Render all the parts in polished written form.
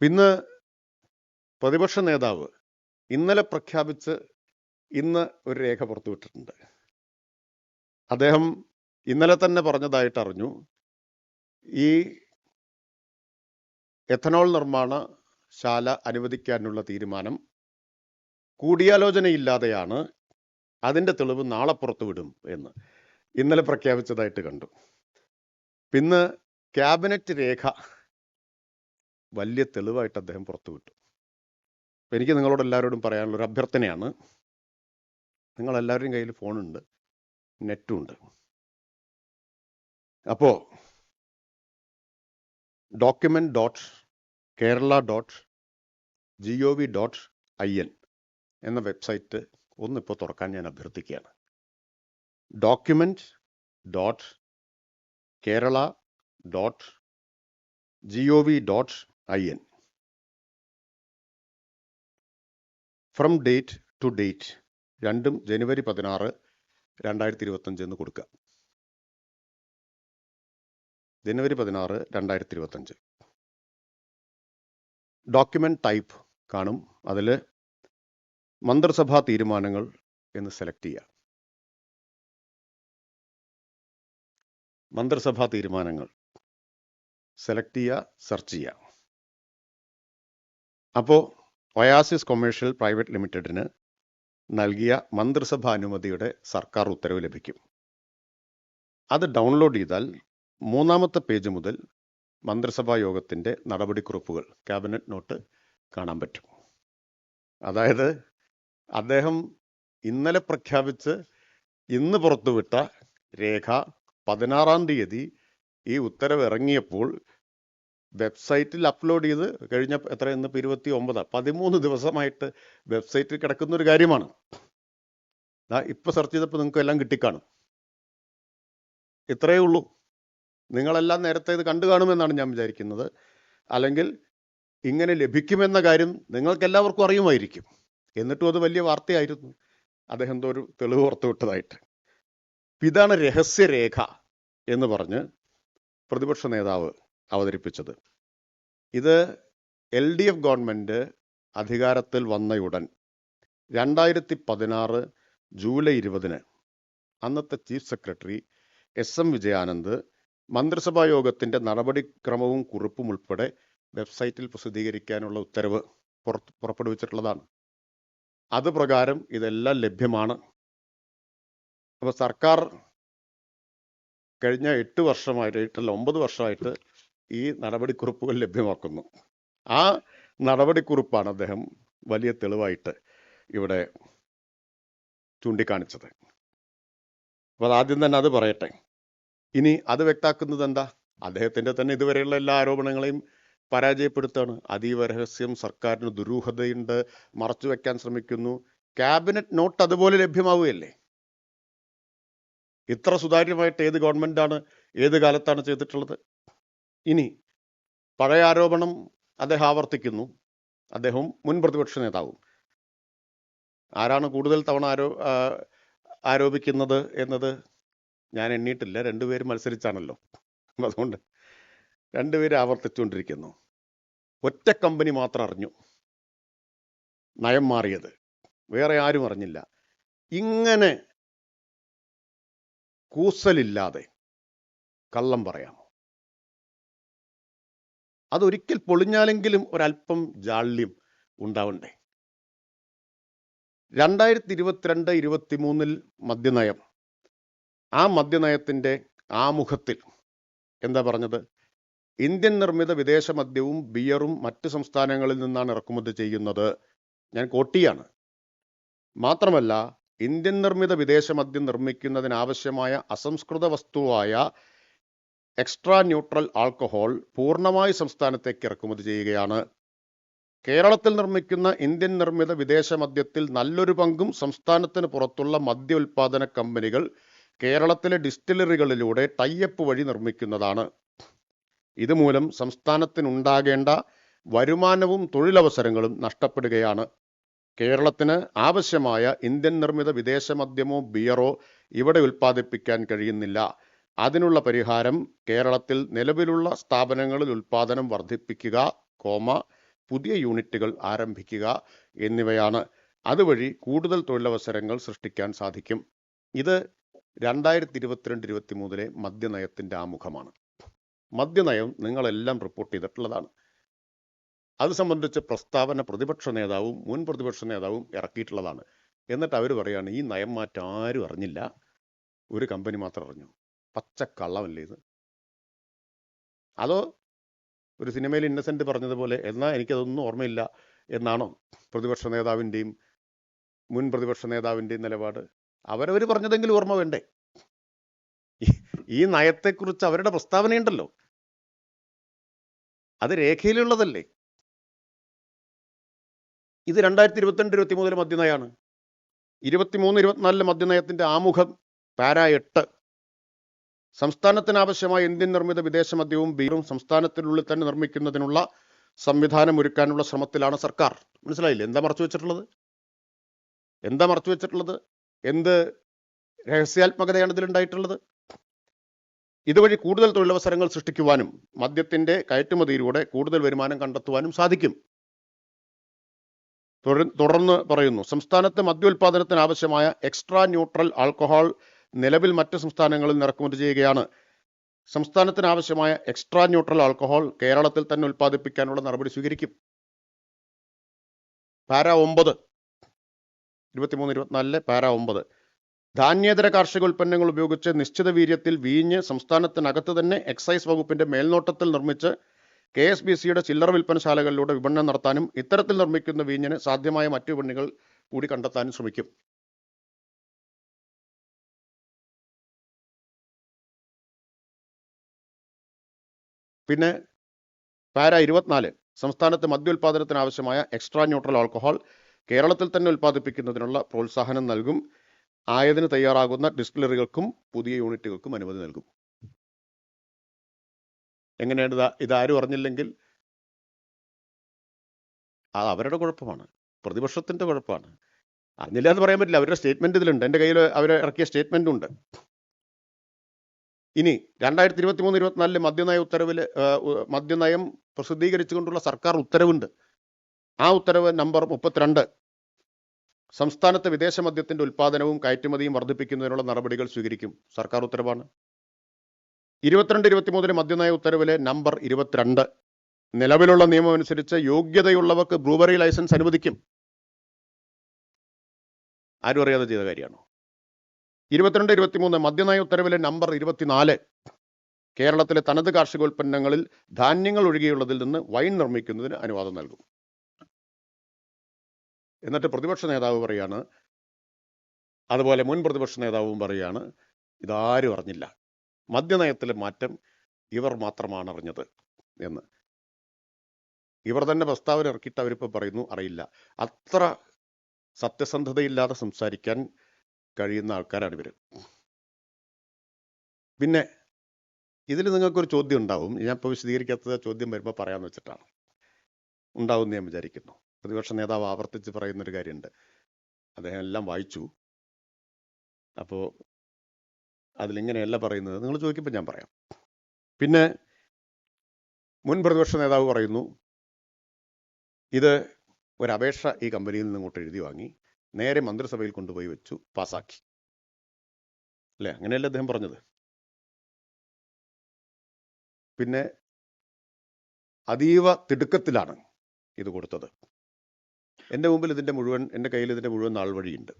ഇന്ന് പ്രതിപക്ഷ നേതാവ് ഇന്നലെ പ്രഖ്യാപിച്ച് ഇന്ന് ഒരു രേഖ പുറത്തുവിട്ടിട്ടുണ്ട്. അദ്ദേഹം ഇന്നലെ തന്നെ പറഞ്ഞതായിട്ട് അറിഞ്ഞു, ഈ എഥനോൾ നിർമ്മാണ ശാല അനുവദിക്കാനുള്ള തീരുമാനം കൂടിയാലോചനയില്ലാതെയാണ്, അതിൻ്റെ തെളിവ് നാളെ പുറത്തുവിടും എന്ന് ഇന്നലെ പ്രഖ്യാപിച്ചതായിട്ട് കണ്ടു. പിന്നെ ക്യാബിനറ്റ് രേഖ വലിയ തെളിവായിട്ട് അദ്ദേഹം പുറത്തുവിട്ടു. എനിക്ക് നിങ്ങളോട് എല്ലാവരോടും പറയാനുള്ള ഒരു അഭ്യർത്ഥനയാണ്, നിങ്ങളെല്ലാവരുടെയും കയ്യിൽ ഫോണുണ്ട്, നെറ്റും ഉണ്ട്. അപ്പോൾ document.kerala.gov.in എന്ന വെബ്സൈറ്റ് ഒന്നിപ്പോൾ തുറക്കാൻ ഞാൻ അഭ്യർത്ഥിക്കുകയാണ്. document.kerala.gov.in from date to date രണ്ടും ജനുവരി 16, 2025 എന്ന് കൊടുക്കുക. ജനുവരി 16, 2025. ഡോക്യുമെന്റ് ടൈപ്പ് കാണും, അതിൽ മന്ത്രിസഭാ തീരുമാനങ്ങൾ എന്ന് സെലക്ട് ചെയ്യുക. മന്ത്രിസഭാ തീരുമാനങ്ങൾ സെലക്ട് ചെയ്യുക, സെർച്ച് ചെയ്യുക. അപ്പോൾ ഒയാസിസ് കൊമേഴ്ഷ്യൽ പ്രൈവറ്റ് ലിമിറ്റഡിന് നൽകിയ മന്ത്രിസഭാ അനുമതിയുടെ സർക്കാർ ഉത്തരവ് ലഭിക്കും. അത് ഡൗൺലോഡ് ചെയ്താൽ മൂന്നാമത്തെ പേജ് മുതൽ മന്ത്രിസഭാ യോഗത്തിൻ്റെ നടപടിക്കുറിപ്പുകൾ, ക്യാബിനറ്റ് നോട്ട് കാണാൻ പറ്റും. അതായത് അദ്ദേഹം ഇന്നലെ പ്രഖ്യാപിച്ച് ഇന്ന് പുറത്തുവിട്ട രേഖ 16-ാം തീയതി ഈ ഉത്തരവ് ഇറങ്ങിയപ്പോൾ വെബ്സൈറ്റിൽ അപ്ലോഡ് ചെയ്ത് കഴിഞ്ഞ ഇന്ന് 29, 13 ദിവസമായിട്ട് വെബ്സൈറ്റിൽ കിടക്കുന്ന ഒരു കാര്യമാണ്. ഇപ്പൊ സെർച്ച് ചെയ്തപ്പോൾ നിങ്ങൾക്ക് എല്ലാം കിട്ടിക്കാണും. ഇത്രയേ ഉള്ളൂ. നിങ്ങളെല്ലാം നേരത്തെ ഇത് കണ്ടു കാണുമെന്നാണ് ഞാൻ വിചാരിക്കുന്നത്. അല്ലെങ്കിൽ ഇങ്ങനെ ലഭിക്കുമെന്ന കാര്യം നിങ്ങൾക്കെല്ലാവർക്കും അറിയുമായിരിക്കും. എന്നിട്ടും അത് വലിയ വാർത്തയായിരുന്നു, അദ്ദേഹം എന്തോ ഒരു തെളിവ് പുറത്തുവിട്ടതായിട്ട്. ഇതാണ് രഹസ്യരേഖ എന്ന് പറഞ്ഞ് പ്രതിപക്ഷ നേതാവ് അവതരിപ്പിച്ചത്. ഇത് LDF ഗവൺമെൻറ് അധികാരത്തിൽ വന്നയുടൻ 2016 ജൂലൈ 20 അന്നത്തെ ചീഫ് സെക്രട്ടറി SM വിജയാനന്ദ് മന്ത്രിസഭാ യോഗത്തിൻ്റെ നടപടിക്രമവും കുറിപ്പും ഉൾപ്പെടെ വെബ്സൈറ്റിൽ പ്രസിദ്ധീകരിക്കാനുള്ള ഉത്തരവ് പുറപ്പെടുവിച്ചിട്ടുള്ളതാണ്. അത് പ്രകാരം ഇതെല്ലാം ലഭ്യമാണ്. അപ്പോൾ സർക്കാർ കഴിഞ്ഞ 8 വർഷമായിട്ട് 9 വർഷമായിട്ട് ഈ നടപടിക്കുറിപ്പുകൾ ലഭ്യമാക്കുന്നു. ആ നടപടിക്കുറിപ്പാണ് അദ്ദേഹം വലിയ തെളിവായിട്ട് ഇവിടെ ചൂണ്ടിക്കാണിച്ചത്. അപ്പോൾ ആദ്യം തന്നെ അത് പറയട്ടെ. ഇനി അത് വ്യക്താക്കുന്നത് എന്താ? അദ്ദേഹത്തിൻ്റെ തന്നെ ഇതുവരെയുള്ള എല്ലാ ആരോപണങ്ങളെയും പരാജയപ്പെടുത്താണ്. അതീവ രഹസ്യം, സർക്കാരിന് ദുരൂഹതയുണ്ട്, മറച്ചു വെക്കാൻ ശ്രമിക്കുന്നു. ക്യാബിനറ്റ് നോട്ട് അതുപോലെ ലഭ്യമാവുകയല്ലേ? ഇത്ര സുതാര്യമായിട്ട് ഏത് ഗവൺമെൻറ്റാണ് ഏത് കാലത്താണ് ചെയ്തിട്ടുള്ളത്? ഇനി പഴയ ആരോപണം അദ്ദേഹം ആവർത്തിക്കുന്നു. അദ്ദേഹവും മുൻ പ്രതിപക്ഷ നേതാവും. ആരാണ് കൂടുതൽ തവണ ആരോപിക്കുന്നത് എന്നത് ഞാൻ എണ്ണിയിട്ടില്ല. രണ്ടുപേരും മത്സരിച്ചാണല്ലോ, അതുകൊണ്ട് രണ്ടുപേരും ആവർത്തിച്ചുകൊണ്ടിരിക്കുന്നു. ഒറ്റ കമ്പനി മാത്രം അറിഞ്ഞു നയം മാറിയത്, വേറെ ആരും അറിഞ്ഞില്ല. ഇങ്ങനെ കൂസലില്ലാതെ കള്ളം പറയാമോ? അതൊരിക്കൽ പൊളിഞ്ഞാലെങ്കിലും ഒരല്പം ജാള്യം ഉണ്ടാവണ്ടേ? 2022-23 മദ്യനയം, ആ മദ്യനയത്തിൻ്റെ ആമുഖത്തിൽ എന്താ പറഞ്ഞത്? ഇന്ത്യൻ നിർമ്മിത വിദേശ മദ്യവും ബിയറും മറ്റ് സംസ്ഥാനങ്ങളിൽ നിന്നാണ് ഇറക്കുമതി ചെയ്യുന്നത്. ഞാൻ കോട്ടിയാണ്. മാത്രമല്ല, ഇന്ത്യൻ നിർമ്മിത വിദേശ മദ്യം നിർമ്മിക്കുന്നതിനാവശ്യമായ അസംസ്കൃത വസ്തുവായ എക്സ്ട്രാ ന്യൂട്രൽ ആൽക്കഹോൾ പൂർണ്ണമായി സംസ്ഥാനത്തേക്ക് ഇറക്കുമതി ചെയ്യുകയാണ്. കേരളത്തിൽ നിർമ്മിക്കുന്ന ഇന്ത്യൻ നിർമ്മിത വിദേശ മദ്യത്തിൽ നല്ലൊരു പങ്കും സംസ്ഥാനത്തിന് പുറത്തുള്ള മദ്യ ഉൽപ്പാദന കമ്പനികൾ കേരളത്തിലെ ഡിസ്റ്റിലറികളിലൂടെ ടൈഅപ്പ് വഴി നിർമ്മിക്കുന്നതാണ്. ഇതുമൂലം സംസ്ഥാനത്തിനുണ്ടാകേണ്ട വരുമാനവും തൊഴിലവസരങ്ങളും നഷ്ടപ്പെടുകയാണ്. കേരളത്തിന് ആവശ്യമായ ഇന്ത്യൻ നിർമ്മിത വിദേശ മദ്യമോ ബിയറോ ഇവിടെ ഉൽപ്പാദിപ്പിക്കാൻ കഴിയുന്നില്ല. അതിനുള്ള പരിഹാരം കേരളത്തിൽ നിലവിലുള്ള സ്ഥാപനങ്ങളിൽ ഉൽപ്പാദനം വർദ്ധിപ്പിക്കുക, പുതിയ യൂണിറ്റുകൾ ആരംഭിക്കുക എന്നിവയാണ്. അതുവഴി കൂടുതൽ തൊഴിലവസരങ്ങൾ സൃഷ്ടിക്കാൻ സാധിക്കും. ഇത് 2022-23 മദ്യനയത്തിന്റെ ആമുഖമാണ്. മദ്യനയം നിങ്ങളെല്ലാം റിപ്പോർട്ട് ചെയ്തിട്ടുള്ളതാണ്. അത് സംബന്ധിച്ച് പ്രസ്താവന പ്രതിപക്ഷ നേതാവും മുൻ പ്രതിപക്ഷ നേതാവും ഇറക്കിയിട്ടുള്ളതാണ്. എന്നിട്ട് അവർ പറയാണ് ഈ നയം മാറ്റം ആരും അറിഞ്ഞില്ല, ഒരു കമ്പനി മാത്രം അറിഞ്ഞു. പച്ചക്കള്ളമല്ലേ ഇത്? അതോ ഒരു സിനിമയിൽ ഇന്നസെന്റ് പറഞ്ഞതുപോലെ എന്നാൽ എനിക്കതൊന്നും ഓർമ്മയില്ല എന്നാണോ പ്രതിപക്ഷ നേതാവിൻ്റെയും മുൻ പ്രതിപക്ഷ നേതാവിൻ്റെയും നിലപാട്? അവരവർ പറഞ്ഞതെങ്കിലും ഓർമ്മ വേണ്ടേ? ഈ നയത്തെക്കുറിച്ച് അവരുടെ പ്രസ്താവനയുണ്ടല്ലോ, അത് രേഖയിലുള്ളതല്ലേ. ഇത് 2022-23 മദ്യനയമാണ്. 23-24 മദ്യനയത്തിന്റെ ആമുഖം പാര 8. സംസ്ഥാനത്തിനാവശ്യമായ ഇന്ത്യൻ നിർമ്മിത വിദേശ മദ്യവും ബീറും സംസ്ഥാനത്തിനുള്ളിൽ തന്നെ നിർമ്മിക്കുന്നതിനുള്ള സംവിധാനം ഒരുക്കാനുള്ള ശ്രമത്തിലാണ് സർക്കാർ. മനസ്സിലായില്ലേ? എന്താ മറച്ചു വെച്ചിട്ടുള്ളത്? എന്ത് രഹസ്യാത്മകതയാണ് ഇതിലുണ്ടായിട്ടുള്ളത്? ഇതുവഴി കൂടുതൽ തൊഴിലവസരങ്ങൾ സൃഷ്ടിക്കുവാനും മദ്യത്തിന്റെ കയറ്റുമതിയിലൂടെ കൂടുതൽ വരുമാനം കണ്ടെത്തുവാനും സാധിക്കും. തുടർന്ന് പറയുന്നു, സംസ്ഥാനത്ത് മദ്യോൽപാദനത്തിന് ആവശ്യമായ എക്സ്ട്രാ ന്യൂട്രൽ ആൽക്കഹോൾ നിലവിൽ മറ്റ് സംസ്ഥാനങ്ങളിൽ ഇറക്കുമതി ചെയ്യുകയാണ്. സംസ്ഥാനത്തിന് ആവശ്യമായ എക്സ്ട്രാ ന്യൂട്രൽ ആൽക്കഹോൾ കേരളത്തിൽ തന്നെ ഉൽപ്പാദിപ്പിക്കാനുള്ള നടപടി സ്വീകരിക്കും. പാര 9, 23-24 പാര 9. ധാന്യേതര കാർഷിക ഉൽപ്പന്നങ്ങൾ ഉപയോഗിച്ച് നിശ്ചിത വീര്യത്തിൽ വീഞ്ഞ് സംസ്ഥാനത്തിനകത്ത് തന്നെ എക്സൈസ് വകുപ്പിന്റെ മേൽനോട്ടത്തിൽ നിർമ്മിച്ച് KSBCയുടെ ചില്ലറ വിൽപ്പനശാലകളിലൂടെ വിപണനം നടത്താനും ഇത്തരത്തിൽ നിർമ്മിക്കുന്ന വീഞ്ഞിന് സാധ്യമായ മറ്റു വിപണികൾ കൂടി കണ്ടെത്താനും ശ്രമിക്കും. പിന്നെ പാര 24, സംസ്ഥാനത്ത് മദ്യോൽപാദനത്തിന് ആവശ്യമായ എക്സ്ട്രാ ന്യൂട്രൽ ആൽക്കഹോൾ കേരളത്തിൽ തന്നെ ഉൽപ്പാദിപ്പിക്കുന്നതിനുള്ള പ്രോത്സാഹനം നൽകും. ആയതിന് തയ്യാറാകുന്ന ഡിസ്റ്റിലറികൾക്കും പുതിയ യൂണിറ്റുകൾക്കും അനുമതി നൽകും. എങ്ങനെയാണ് ഇതാരും അറിഞ്ഞില്ലെങ്കിൽ അത് അവരുടെ കുഴപ്പമാണ്, പ്രതിപക്ഷത്തിന്റെ കുഴപ്പമാണ്. അറിഞ്ഞില്ല എന്ന് പറയാൻ പറ്റില്ല. അവരുടെ സ്റ്റേറ്റ്മെന്റ് ഇതിലുണ്ട്, എൻ്റെ കയ്യിൽ അവർ ഇറക്കിയ സ്റ്റേറ്റ്മെന്റ് ഉണ്ട്. ഇനി 2023-24 മദ്യനയ ഉത്തരവിൽ മദ്യനയം പ്രസിദ്ധീകരിച്ചുകൊണ്ടുള്ള സർക്കാർ ഉത്തരവുണ്ട്. ആ ഉത്തരവ് നമ്പർ 32 സംസ്ഥാനത്തെ വിദേശ മദ്യത്തിന്റെ ഉൽപ്പാദനവും കയറ്റുമതിയും വർദ്ധിപ്പിക്കുന്നതിനുള്ള നടപടികൾ സ്വീകരിക്കും. സർക്കാർ ഉത്തരവാണ്. 22-23 മദ്യനയ ഉത്തരവിലെ നമ്പർ 22 നിലവിലുള്ള നിയമം അനുസരിച്ച് യോഗ്യതയുള്ളവർക്ക് ബ്രൂവറി ലൈസൻസ് അനുവദിക്കും. ആരും അറിയാതെ ചെയ്ത കാര്യമാണോ? 22-23 മദ്യനയ ഉത്തരവിലെ നമ്പർ 24 കേരളത്തിലെ തനത് കാർഷികോൽപ്പന്നങ്ങളിൽ ധാന്യങ്ങൾ ഒഴികെയുള്ളതിൽ നിന്ന് വൈൻ നിർമ്മിക്കുന്നതിന് അനുവാദം നൽകും. എന്നിട്ട് പ്രതിപക്ഷ നേതാവ് പറയാണ്, അതുപോലെ മുൻ പ്രതിപക്ഷ നേതാവും പറയാണ്, ഇതാരും അറിഞ്ഞില്ല, മദ്യനയത്തിലെ മാറ്റം ഇവർ മാത്രമാണ് അറിഞ്ഞത് എന്ന്. ഇവർ തന്നെ പ്രസ്താവന ഇറക്കിയിട്ട് അവരിപ്പോൾ പറയുന്നു അറിയില്ല. അത്ര സത്യസന്ധതയില്ലാതെ സംസാരിക്കാൻ കഴിയുന്ന ആൾക്കാരാണ് ഇവർ. പിന്നെ ഇതിൽ നിങ്ങൾക്കൊരു ചോദ്യം ഉണ്ടാവും, ഞാൻ ഇപ്പോൾ വിശദീകരിക്കാത്ത ചോദ്യം വരുമ്പോൾ പറയാമെന്ന് വെച്ചിട്ടാണ്. ഉണ്ടാവും എന്ന് ഞാൻ വിചാരിക്കുന്നു. പ്രതിപക്ഷ നേതാവ് ആവർത്തിച്ച് പറയുന്നൊരു കാര്യമുണ്ട്, അദ്ദേഹം എല്ലാം വായിച്ചു, അപ്പോൾ അതിലിങ്ങനെയല്ല പറയുന്നത്. നിങ്ങൾ ചോദിക്കുമ്പോൾ ഞാൻ പറയാം. പിന്നെ മുൻ പ്രതിപക്ഷ നേതാവ് പറയുന്നു, ഇത് ഒരപേക്ഷ ഈ കമ്പനിയിൽ നിന്ന് ഇങ്ങോട്ട് എഴുതി വാങ്ങി നേരെ മന്ത്രിസഭയിൽ കൊണ്ടുപോയി വെച്ചു, പാസാക്കി അല്ലേ? അങ്ങനെയല്ലേ അദ്ദേഹം പറഞ്ഞത്. പിന്നെ അതീവ തിടുക്കത്തിലാണ് ഇത് കൊടുത്തത്. എൻ്റെ മുമ്പിൽ എൻ്റെ കയ്യിൽ ഇതിൻ്റെ മുഴുവൻ നാൾ വഴിയുണ്ട്.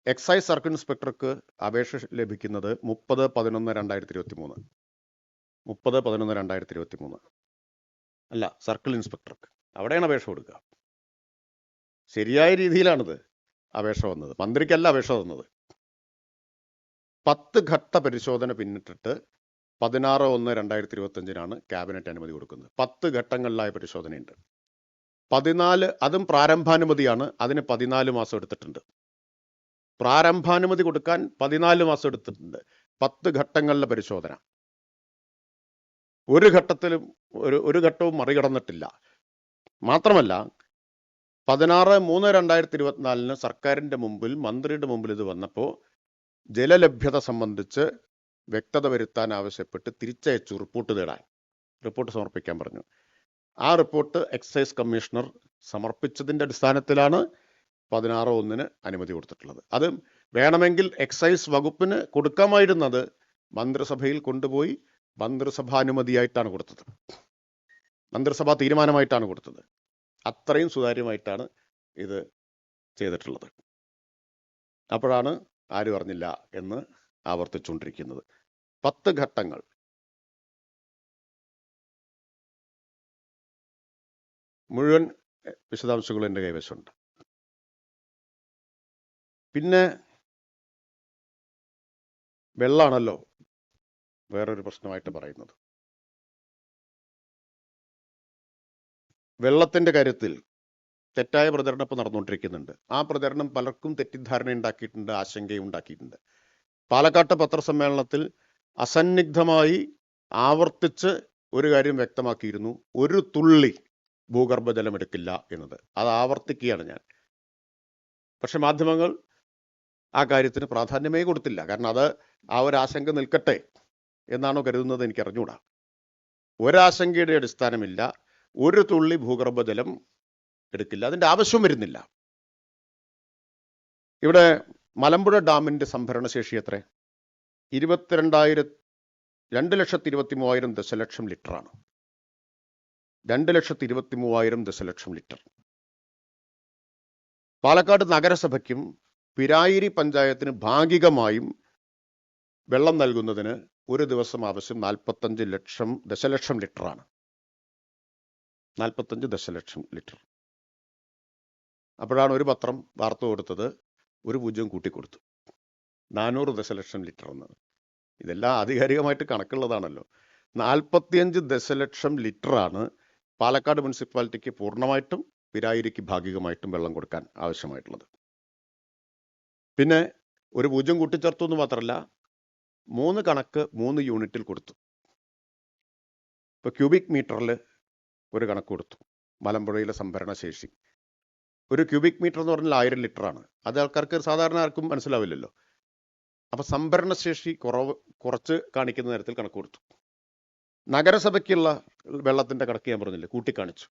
എക്സൈസ് സർക്കിൾ ഇൻസ്പെക്ടർക്ക് അപേക്ഷ ലഭിക്കുന്നത് 30/11/2023. 30/11/2023 അല്ല, സർക്കിൾ ഇൻസ്പെക്ടർക്ക് അവിടെയാണ് അപേക്ഷ കൊടുക്കുക. ശരിയായ രീതിയിലാണിത് അപേക്ഷ വന്നത്, മന്ത്രിക്കല്ല അപേക്ഷ വന്നത്. 10 ഘട്ട പരിശോധന പിന്നിട്ടിട്ട് 16/1/2025 ക്യാബിനറ്റ് അനുമതി കൊടുക്കുന്നത്. 10 ഘട്ടങ്ങളിലായ പരിശോധനയുണ്ട്. 14, അതും പ്രാരംഭാനുമതിയാണ്, അതിന് 14 മാസം എടുത്തിട്ടുണ്ട്. പ്രാരംഭാനുമതി കൊടുക്കാൻ 14 മാസം എടുത്തിട്ടുണ്ട്. 10 ഘട്ടങ്ങളിലെ പരിശോധന. ഒരു ഘട്ടവും മറികടന്നിട്ടില്ല. മാത്രമല്ല 16/3/2024 സർക്കാരിൻ്റെ മുമ്പിൽ, മന്ത്രിയുടെ മുമ്പിൽ ഇത് വന്നപ്പോൾ ജലലഭ്യത സംബന്ധിച്ച് വ്യക്തത വരുത്താൻ ആവശ്യപ്പെട്ട് തിരിച്ചയച്ചു, റിപ്പോർട്ട് സമർപ്പിക്കാൻ പറഞ്ഞു. ആ റിപ്പോർട്ട് എക്സൈസ് കമ്മീഷണർ സമർപ്പിച്ചതിൻ്റെ അടിസ്ഥാനത്തിലാണ് 16/1 അനുമതി കൊടുത്തിട്ടുള്ളത്. അത് വേണമെങ്കിൽ എക്സൈസ് വകുപ്പിന് കൊടുക്കാമായിരുന്നത് മന്ത്രിസഭയിൽ കൊണ്ടുപോയി മന്ത്രിസഭാനുമതിയായിട്ടാണ് കൊടുത്തത്, മന്ത്രിസഭാ തീരുമാനമായിട്ടാണ് കൊടുത്തത്. അത്രയും സുതാര്യമായിട്ടാണ് ഇത് ചെയ്തിട്ടുള്ളത്. അപ്പോഴാണ് ആരും അറിഞ്ഞില്ല എന്ന് ആവർത്തിച്ചുകൊണ്ടിരിക്കുന്നത്. 10 ഘട്ടങ്ങൾ. മുഴുവൻ വിശദാംശങ്ങളും എൻ്റെ കൈവശമുണ്ട്. പിന്നെ വെള്ളമാണല്ലോ വേറൊരു പ്രശ്നമായിട്ട് പറയുന്നത്. വെള്ളത്തിൻ്റെ കാര്യത്തിൽ തെറ്റായ പ്രചരണം ഇപ്പോൾ നടന്നുകൊണ്ടിരിക്കുന്നുണ്ട്. ആ പ്രചരണം പലർക്കും തെറ്റിദ്ധാരണ ഉണ്ടാക്കിയിട്ടുണ്ട്, ആശങ്കയും ഉണ്ടാക്കിയിട്ടുണ്ട്. പാലക്കാട്ടെ പത്രസമ്മേളനത്തിൽ അസന്നിഗ്ധമായി ആവർത്തിച്ച് ഒരു കാര്യം വ്യക്തമാക്കിയിരുന്നു: ഒരു തുള്ളി ഭൂഗർഭജലം എടുക്കില്ല എന്നത്. അത് ആവർത്തിക്കുകയാണ് ഞാൻ. പക്ഷെ മാധ്യമങ്ങൾ ആ കാര്യത്തിന് പ്രാധാന്യമേ കൊടുത്തില്ല. കാരണം അത് ആ ഒരു ആശങ്ക നിൽക്കട്ടെ എന്നാണോ കരുതുന്നത് എനിക്ക് അറിഞ്ഞുകൂടാ. ഒരാശങ്കയുടെ അടിസ്ഥാനമില്ല. ഒരു തുള്ളി ഭൂഗർഭജലം എടുക്കില്ല, അതിൻ്റെ ആവശ്യം വരുന്നില്ല. ഇവിടെ മലമ്പുഴ ഡാമിൻ്റെ സംഭരണശേഷി എത്ര? 2,23,000 ദശലക്ഷം ലിറ്ററാണ്. 2,23,000 ദശലക്ഷം ലിറ്റർ. പാലക്കാട് നഗരസഭയ്ക്കും പിരായിരി പഞ്ചായത്തിന് ഭാഗികമായും വെള്ളം നൽകുന്നതിന് ഒരു ദിവസം ആവശ്യം 45 ദശലക്ഷം ലിറ്ററാണ്. 45 ദശലക്ഷം ലിറ്റർ. അപ്പോഴാണ് ഒരു പത്രം വാർത്ത കൊടുത്തത്, ഒരു 0 കൂട്ടിക്കൊടുത്തു, 400 ദശലക്ഷം ലിറ്റർ എന്ന്. ഇതെല്ലാം ആധികാരികമായിട്ട് കണക്കുള്ളതാണല്ലോ. 45 ദശലക്ഷം ലിറ്ററാണ് പാലക്കാട് മുനിസിപ്പാലിറ്റിക്ക് പൂർണ്ണമായിട്ടും പിരായിരിക്ക് ഭാഗികമായിട്ടും വെള്ളം കൊടുക്കാൻ ആവശ്യമായിട്ടുള്ളത്. പിന്നെ ഒരു 0 കൂട്ടിച്ചേർത്തു എന്ന് മാത്രമല്ല, 3 കണക്ക് 3 യൂണിറ്റിൽ കൊടുത്തു. ഇപ്പോൾ ക്യൂബിക് മീറ്ററിൽ ഒരു കണക്ക് കൊടുത്തു. മലമ്പുഴയിലെ സംഭരണശേഷി ഒരു ക്യൂബിക് മീറ്റർ എന്ന് പറഞ്ഞാൽ 1000 ലിറ്ററാണ്. അത് ആൾക്കാർക്ക് സാധാരണ ആർക്കും മനസ്സിലാവില്ലല്ലോ. അപ്പം സംഭരണശേഷി കുറച്ച് കാണിക്കുന്ന തരത്തിൽ കണക്ക് കൊടുത്തു. നഗരസഭയ്ക്കുള്ള വെള്ളത്തിൻ്റെ കണക്ക് ഞാൻ പറഞ്ഞില്ലേ, കൂട്ടിക്കാണിച്ചു.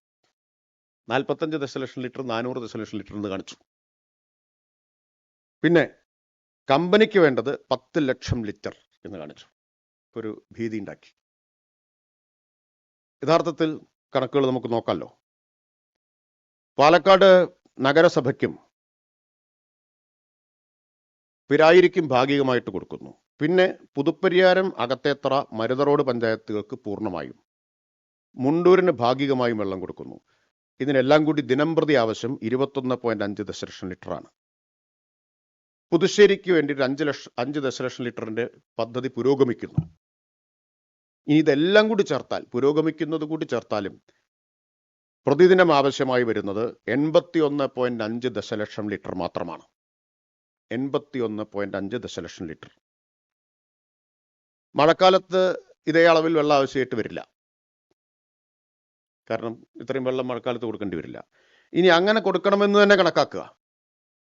45 ദശലക്ഷം ലിറ്റർ 400 ദശലക്ഷം ലിറ്റർ എന്ന് കാണിച്ചു. പിന്നെ കമ്പനിക്ക് വേണ്ടത് 10 ലക്ഷം ലിറ്റർ എന്ന് കാണിച്ചു. ഒരു ഭീതി ഉണ്ടാക്കി. യഥാർത്ഥത്തിൽ കണക്കുകൾ നമുക്ക് നോക്കാമല്ലോ. പാലക്കാട് നഗരസഭയ്ക്കും പിരായിരിക്കും ഭാഗികമായിട്ട് കൊടുക്കുന്നു. പിന്നെ പുതുപ്പരിയാരം, അകത്തേത്തറ, മരുത റോഡ് പഞ്ചായത്തുകൾക്ക് പൂർണ്ണമായും, മുണ്ടൂരിന് ഭാഗികമായും വെള്ളം കൊടുക്കുന്നു. ഇതിനെല്ലാം കൂടി ദിനംപ്രതി ആവശ്യം 21.5 ദശലക്ഷം ലിറ്ററാണ്. പുതുശ്ശേരിക്ക് വേണ്ടി 5 ദശലക്ഷം ലിറ്ററിന്റെ പദ്ധതി പുരോഗമിക്കുന്നു. ഇനി ഇതെല്ലാം കൂടി ചേർത്താൽ, പുരോഗമിക്കുന്നത് കൂടി ചേർത്താലും പ്രതിദിനം ആവശ്യമായി വരുന്നത് 81.5 ദശലക്ഷം ലിറ്റർ മാത്രമാണ്. 81.5 ദശലക്ഷം ലിറ്റർ. മഴക്കാലത്ത് ഇതേ അളവിൽ വെള്ളം ആവശ്യമായിട്ട് വരില്ല. കാരണം ഇത്രയും വെള്ളം മഴക്കാലത്ത് കൊടുക്കേണ്ടി വരില്ല. ഇനി അങ്ങനെ കൊടുക്കണമെന്ന് തന്നെ കണക്കാക്കുക.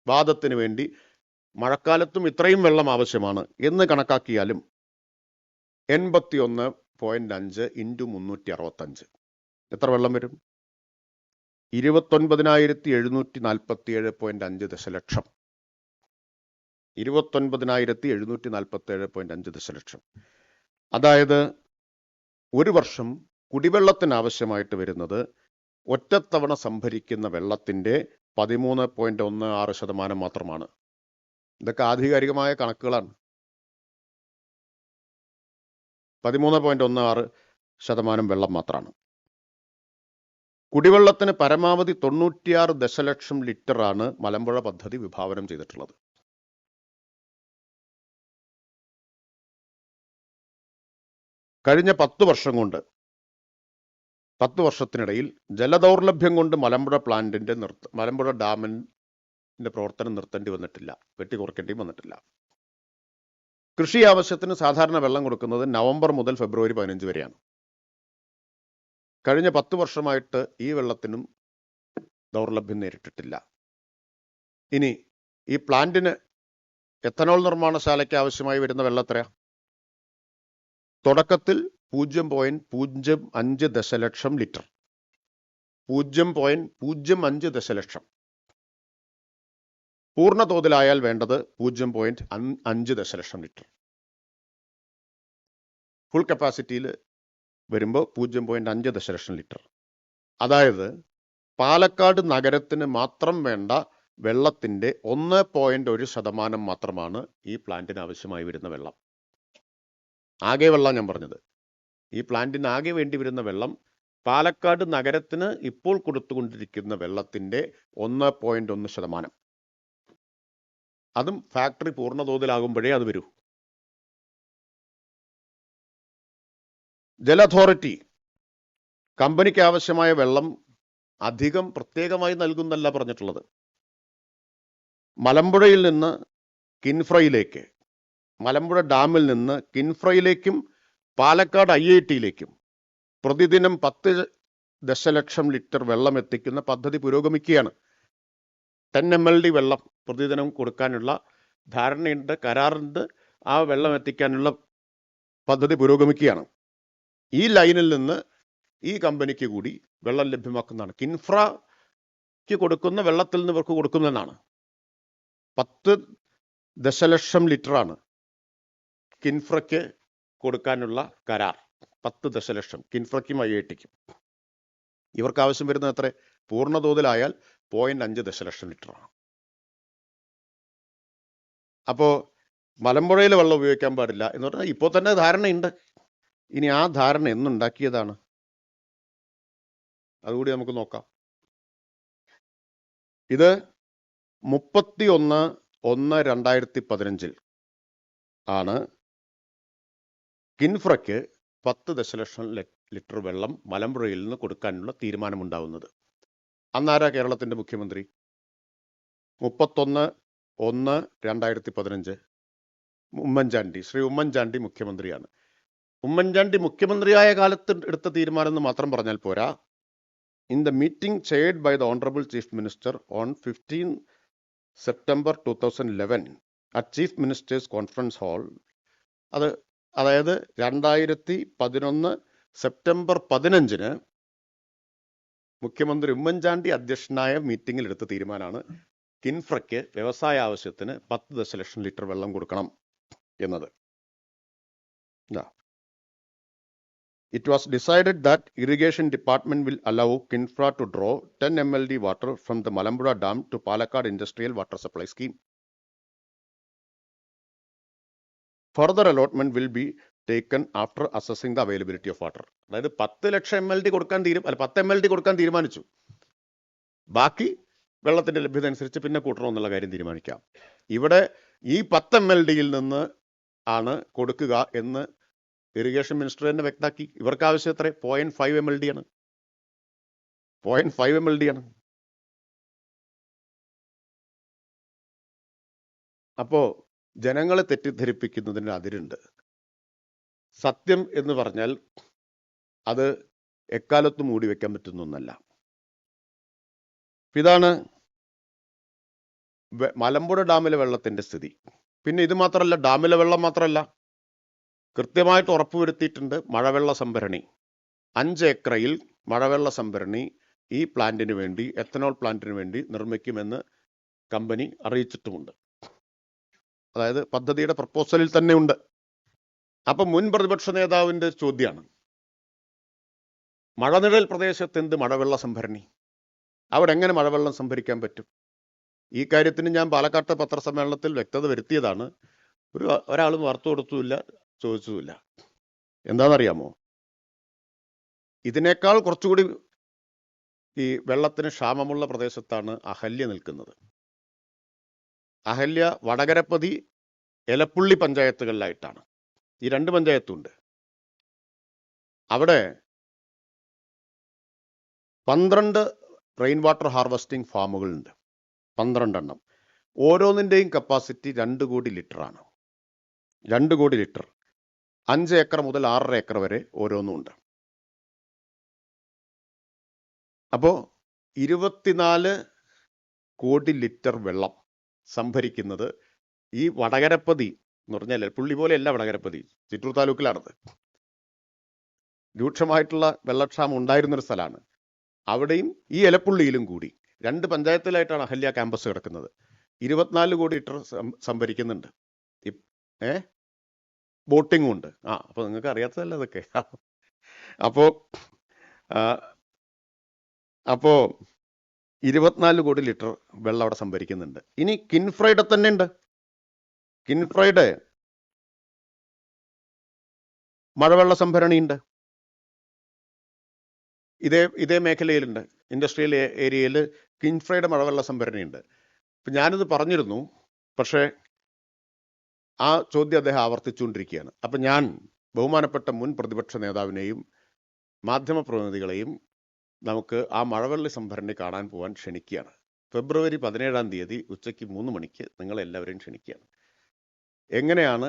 വാദത്തിന് വേണ്ടി മഴക്കാലത്തും ഇത്രയും വെള്ളം ആവശ്യമാണ് എന്ന് കണക്കാക്കിയാലും 81.5 × 365 എത്ര വെള്ളം വരും? 29,747.5 ദശലക്ഷം. 29,747.5 ദശലക്ഷം. അതായത് ഒരു വർഷം കുടിവെള്ളത്തിന് ആവശ്യമായിട്ട് വരുന്നത് ഒറ്റത്തവണ സംഭരിക്കുന്ന വെള്ളത്തിൻ്റെ 13.16% മാത്രമാണ്. ഇതൊക്കെ ആധികാരികമായ കണക്കുകളാണ്. 13.16% വെള്ളം മാത്രമാണ്. കുടിവെള്ളത്തിന് പരമാവധി 96 ദശലക്ഷം ലിറ്ററാണ് മലമ്പുഴ പദ്ധതി വിഭാവനം ചെയ്തിട്ടുള്ളത്. കഴിഞ്ഞ 10 വർഷം കൊണ്ട്, 10 വർഷത്തിനിടയിൽ ജലദൗർലഭ്യം കൊണ്ട് മലമ്പുഴ ഡാമിൻ്റെ പ്രവർത്തനം നിർത്തേണ്ടി വന്നിട്ടില്ല, വെട്ടിക്കുറയ്ക്കേണ്ടിയും വന്നിട്ടില്ല. കൃഷി ആവശ്യത്തിന് സാധാരണ വെള്ളം കൊടുക്കുന്നത് നവംബർ മുതൽ ഫെബ്രുവരി 15 വരെയാണ്. കഴിഞ്ഞ 10 വർഷമായിട്ട് ഈ വെള്ളത്തിനും ദൗർലഭ്യം നേരിട്ടിട്ടില്ല. ഇനി ഈ പ്ലാന്റിന്, എത്തനോൾ നിർമ്മാണശാലയ്ക്ക് ആവശ്യമായി വരുന്ന വെള്ളം എത്രയാ? തുടക്കത്തിൽ 0.05 ദശലക്ഷം ലിറ്റർ. 0.05 ദശലക്ഷം. പൂർണ്ണ തോതിലായാൽ വേണ്ടത് 0.5 ദശലക്ഷം ലിറ്റർ. ഫുൾ കപ്പാസിറ്റിയിൽ വരുമ്പോൾ 0.5 ദശലക്ഷം ലിറ്റർ. അതായത് പാലക്കാട് നഗരത്തിന് മാത്രം വേണ്ട വെള്ളത്തിന്റെ 1.1% മാത്രമാണ് ഈ പ്ലാന്റിന് ആവശ്യമായി വരുന്ന വെള്ളം. ആകെ വെള്ളം ഞാൻ പറഞ്ഞത്. ഈ പ്ലാന്റിന് ആകെ വേണ്ടി വരുന്ന വെള്ളം പാലക്കാട് നഗരത്തിന് ഇപ്പോൾ കൊടുത്തുകൊണ്ടിരിക്കുന്ന വെള്ളത്തിന്റെ 1.1%. അതും ഫാക്ടറി പൂർണ്ണതോതിലാകുമ്പോഴേ അത് വരൂ. ജല അതോറിറ്റി കമ്പനിക്ക് ആവശ്യമായ വെള്ളം അധികം പ്രത്യേകമായി നൽകുന്നല്ല പറഞ്ഞിട്ടുള്ളത്. മലമ്പുഴയിൽ നിന്ന് കിൻഫ്രയിലേക്ക്, മലമ്പുഴ ഡാമിൽ നിന്ന് കിൻഫ്രയിലേക്കും പാലക്കാട് IIT-യിലേക്കും പ്രതിദിനം 10 ദശലക്ഷം ലിറ്റർ വെള്ളം എത്തിക്കുന്ന പദ്ധതി പുരോഗമിക്കുകയാണ്. 10 MLD വെള്ളം പ്രതിദിനം കൊടുക്കാനുള്ള ധാരണയുണ്ട്, കരാറുണ്ട്. ആ വെള്ളം എത്തിക്കാനുള്ള പദ്ധതി പുരോഗമിക്കുകയാണ്. ഈ ലൈനിൽ നിന്ന് ഈ കമ്പനിക്ക് കൂടി വെള്ളം ലഭ്യമാക്കുന്നതാണ്. കിൻഫ്രയ്ക്ക് കൊടുക്കുന്ന വെള്ളത്തിൽ നിന്ന് ഇവർക്ക് കൊടുക്കുന്നതാണ്. 10 ദശലക്ഷം ലിറ്ററാണ് കിൻഫ്രയ്ക്ക് കൊടുക്കാനുള്ള കരാർ. 10 ദശലക്ഷം കിൻഫ്രയ്ക്കും IIT-ക്കും. ഇവർക്ക് ആവശ്യം വരുന്നത് എത്ര? പൂർണ്ണ തോതിലായാൽ 0.5 ദശലക്ഷം ലിറ്ററാണ്. അപ്പോ മലമ്പുഴയിൽ വെള്ളം ഉപയോഗിക്കാൻ പാടില്ല എന്ന് പറഞ്ഞാൽ ഇപ്പോൾ തന്നെ ധാരണയുണ്ട്. ഇനി ആ ധാരണ എന്നുണ്ടാക്കിയതാണ്? അതുകൂടി നമുക്ക് നോക്കാം. ഇത് 31/1/2015 ആണ് കിൻഫ്രയ്ക്ക് 10 ദശലക്ഷം ലിറ്റർ വെള്ളം മലമ്പുഴയിൽ നിന്ന് കൊടുക്കാനുള്ള തീരുമാനമുണ്ടാവുന്നത്. അന്നാരാ കേരളത്തിന്റെ മുഖ്യമന്ത്രി? 31/1/2015 ഉമ്മൻചാണ്ടി. ശ്രീ ഉമ്മൻചാണ്ടി മുഖ്യമന്ത്രിയാണ്. ഉമ്മൻചാണ്ടി മുഖ്യമന്ത്രിയായ കാലത്ത് എടുത്ത തീരുമാനം എന്ന് മാത്രം പറഞ്ഞാൽ പോരാ. In the meeting chaired by the honourable chief minister on 15 September 2011 at chief minister's conference hall, അതായത് 2011 സെപ്റ്റംബർ 15 മുഖ്യമന്ത്രി ഉമ്മൻചാണ്ടി അധ്യക്ഷനായ മീറ്റിംഗിൽ എടുത്ത തീരുമാനമാണ് കിൻഫ്രയ്ക്ക് വ്യവസായ ആവശ്യത്തിന് 10 ദശലക്ഷം ലിറ്റർ വെള്ളം കൊടുക്കണം എന്നത്. It was decided that irrigation department will allow Kinfra to draw 10 MLD water from the Malambura Dam to Palakkad Industrial Water Supply Scheme. Further allotment will be taken after assessing the availability of water. അതായത് 10 ലക്ഷം MLD കൊടുക്കാൻ 10 MLD കൊടുക്കാൻ തീരുമാനിച്ചു. ബാക്കി വെള്ളത്തിന്റെ ലഭ്യത അനുസരിച്ച് പിന്നെ കൂട്ടണമെന്നുള്ള കാര്യം തീരുമാനിക്കാം. ഇവിടെ ഈ 10 MLD-യിൽ നിന്ന് ആണ് കൊടുക്കുക എന്ന് ഇറിഗേഷൻ മിനിസ്റ്റർ തന്നെ വ്യക്തമാക്കി. ഇവർക്ക് ആവശ്യം എത്ര? 0.5 MLD ആണ്. 0.5 MLD ആണ്. അപ്പോ ജനങ്ങളെ തെറ്റിദ്ധരിപ്പിക്കുന്നതിന് അതിരുണ്ട്. സത്യം എന്ന് പറഞ്ഞാൽ അത് എക്കാലത്തും മൂടി വെക്കാൻ പറ്റുന്ന ഒന്നല്ല. ഇതാണ് മലമ്പുഴ ഡാമിലെ വെള്ളത്തിന്റെ സ്ഥിതി. പിന്നെ ഇത് മാത്രമല്ല, ഡാമിലെ വെള്ളം മാത്രമല്ല, കൃത്യമായിട്ട് ഉറപ്പുവരുത്തിയിട്ടുണ്ട് മഴവെള്ള സംഭരണി. 5 ഏക്കറിൽ മഴവെള്ള സംഭരണി ഈ പ്ലാന്റിന് വേണ്ടി, എത്തനോൾ പ്ലാന്റിന് വേണ്ടി നിർമ്മിക്കുമെന്ന് കമ്പനി അറിയിച്ചിട്ടുമുണ്ട്. അതായത് പദ്ധതിയുടെ പ്രപ്പോസലിൽ തന്നെ ഉണ്ട്. അപ്പൊ മുൻ പ്രതിപക്ഷ നേതാവിന്റെ ചോദ്യമാണ്, മഴനിഴൽ പ്രദേശത്ത് എന്ത് മഴവെള്ള സംഭരണി? അവിടെ എങ്ങനെ മഴവെള്ളം സംഭരിക്കാൻ പറ്റും? ഈ കാര്യത്തിന് ഞാൻ പാലക്കാട്ടെ പത്രസമ്മേളനത്തിൽ വ്യക്തത വരുത്തിയതാണ്. ഒരാളും വാർത്ത കൊടുത്തുമില്ല, ചോദിച്ചതുമില്ല. എന്താണെന്നറിയാമോ? ഇതിനേക്കാൾ കുറച്ചുകൂടി ഈ വെള്ളത്തിന് ക്ഷാമമുള്ള പ്രദേശത്താണ് അഹല്യ നിൽക്കുന്നത്. അഹല്യ വടകരപ്പതി, എലപ്പുള്ളി പഞ്ചായത്തുകളിലായിട്ടാണ്. ഈ 2 പഞ്ചായത്തുണ്ട്. അവിടെ 12 റെയിൻ വാട്ടർ ഹാർവെസ്റ്റിംഗ് ഫാമുകളുണ്ട്. 12 എണ്ണം. ഓരോന്നിൻ്റെയും കപ്പാസിറ്റി 2 കോടി ലിറ്ററാണ്. 2 കോടി ലിറ്റർ. 5 ഏക്കർ മുതൽ 6.5 ഏക്കർ വരെ ഓരോന്നും ഉണ്ട്. അപ്പോ 24 കോടി ലിറ്റർ വെള്ളം സംഭരിക്കുന്നത് ഈ വടകരപ്പതി എന്ന് പറഞ്ഞാൽ പുള്ളി പോലെയല്ല വടകരപ്പതി, ചിറ്റൂർ താലൂക്കിലാണത്. രൂക്ഷമായിട്ടുള്ള വെള്ളക്ഷാമം ഉണ്ടായിരുന്നൊരു സ്ഥലമാണ്. അവിടെയും ഈ എലപ്പുള്ളിയിലും കൂടി 2 പഞ്ചായത്തിലായിട്ടാണ് അഹല്യ ക്യാമ്പസ് കിടക്കുന്നത്. 24 കോടി ലിറ്റർ സംഭരിക്കുന്നുണ്ട്. ഏ ബോട്ടിങ്ങും ഉണ്ട്. അപ്പൊ നിങ്ങൾക്ക് അറിയാത്തതല്ല അതൊക്കെ. അപ്പോ അപ്പോ 24 കോടി ലിറ്റർ വെള്ളം അവിടെ സംഭരിക്കുന്നുണ്ട്. ഇനി കിൻഫ്രയുടെ തന്നെ ഉണ്ട്. കിൻഫ്രയുടെ മഴവെള്ള സംഭരണി ഉണ്ട്. ഇതേ മേഖലയിലുണ്ട്. ഇൻഡസ്ട്രിയൽ ഏരിയയിൽ കിൻഫ്രയുടെ മഴവെള്ള സംഭരണി ഉണ്ട്. ഇപ്പം ഞാനിത് പറഞ്ഞിരുന്നു, പക്ഷേ ആ ചോദ്യം അദ്ദേഹം ആവർത്തിച്ചുകൊണ്ടിരിക്കുകയാണ്. അപ്പം ഞാൻ ബഹുമാനപ്പെട്ട മുൻ പ്രതിപക്ഷ നേതാവിനെയും മാധ്യമപ്രതിനിധികളെയും നമുക്ക് ആ മഴവെള്ള സംഭരണി കാണാൻ പോകാൻ ക്ഷണിക്കുകയാണ്. ഫെബ്രുവരി 17-ാം തീയതി ഉച്ചയ്ക്ക് 3 മണിക്ക് നിങ്ങളെല്ലാവരെയും ക്ഷണിക്കുകയാണ്. എങ്ങനെയാണ്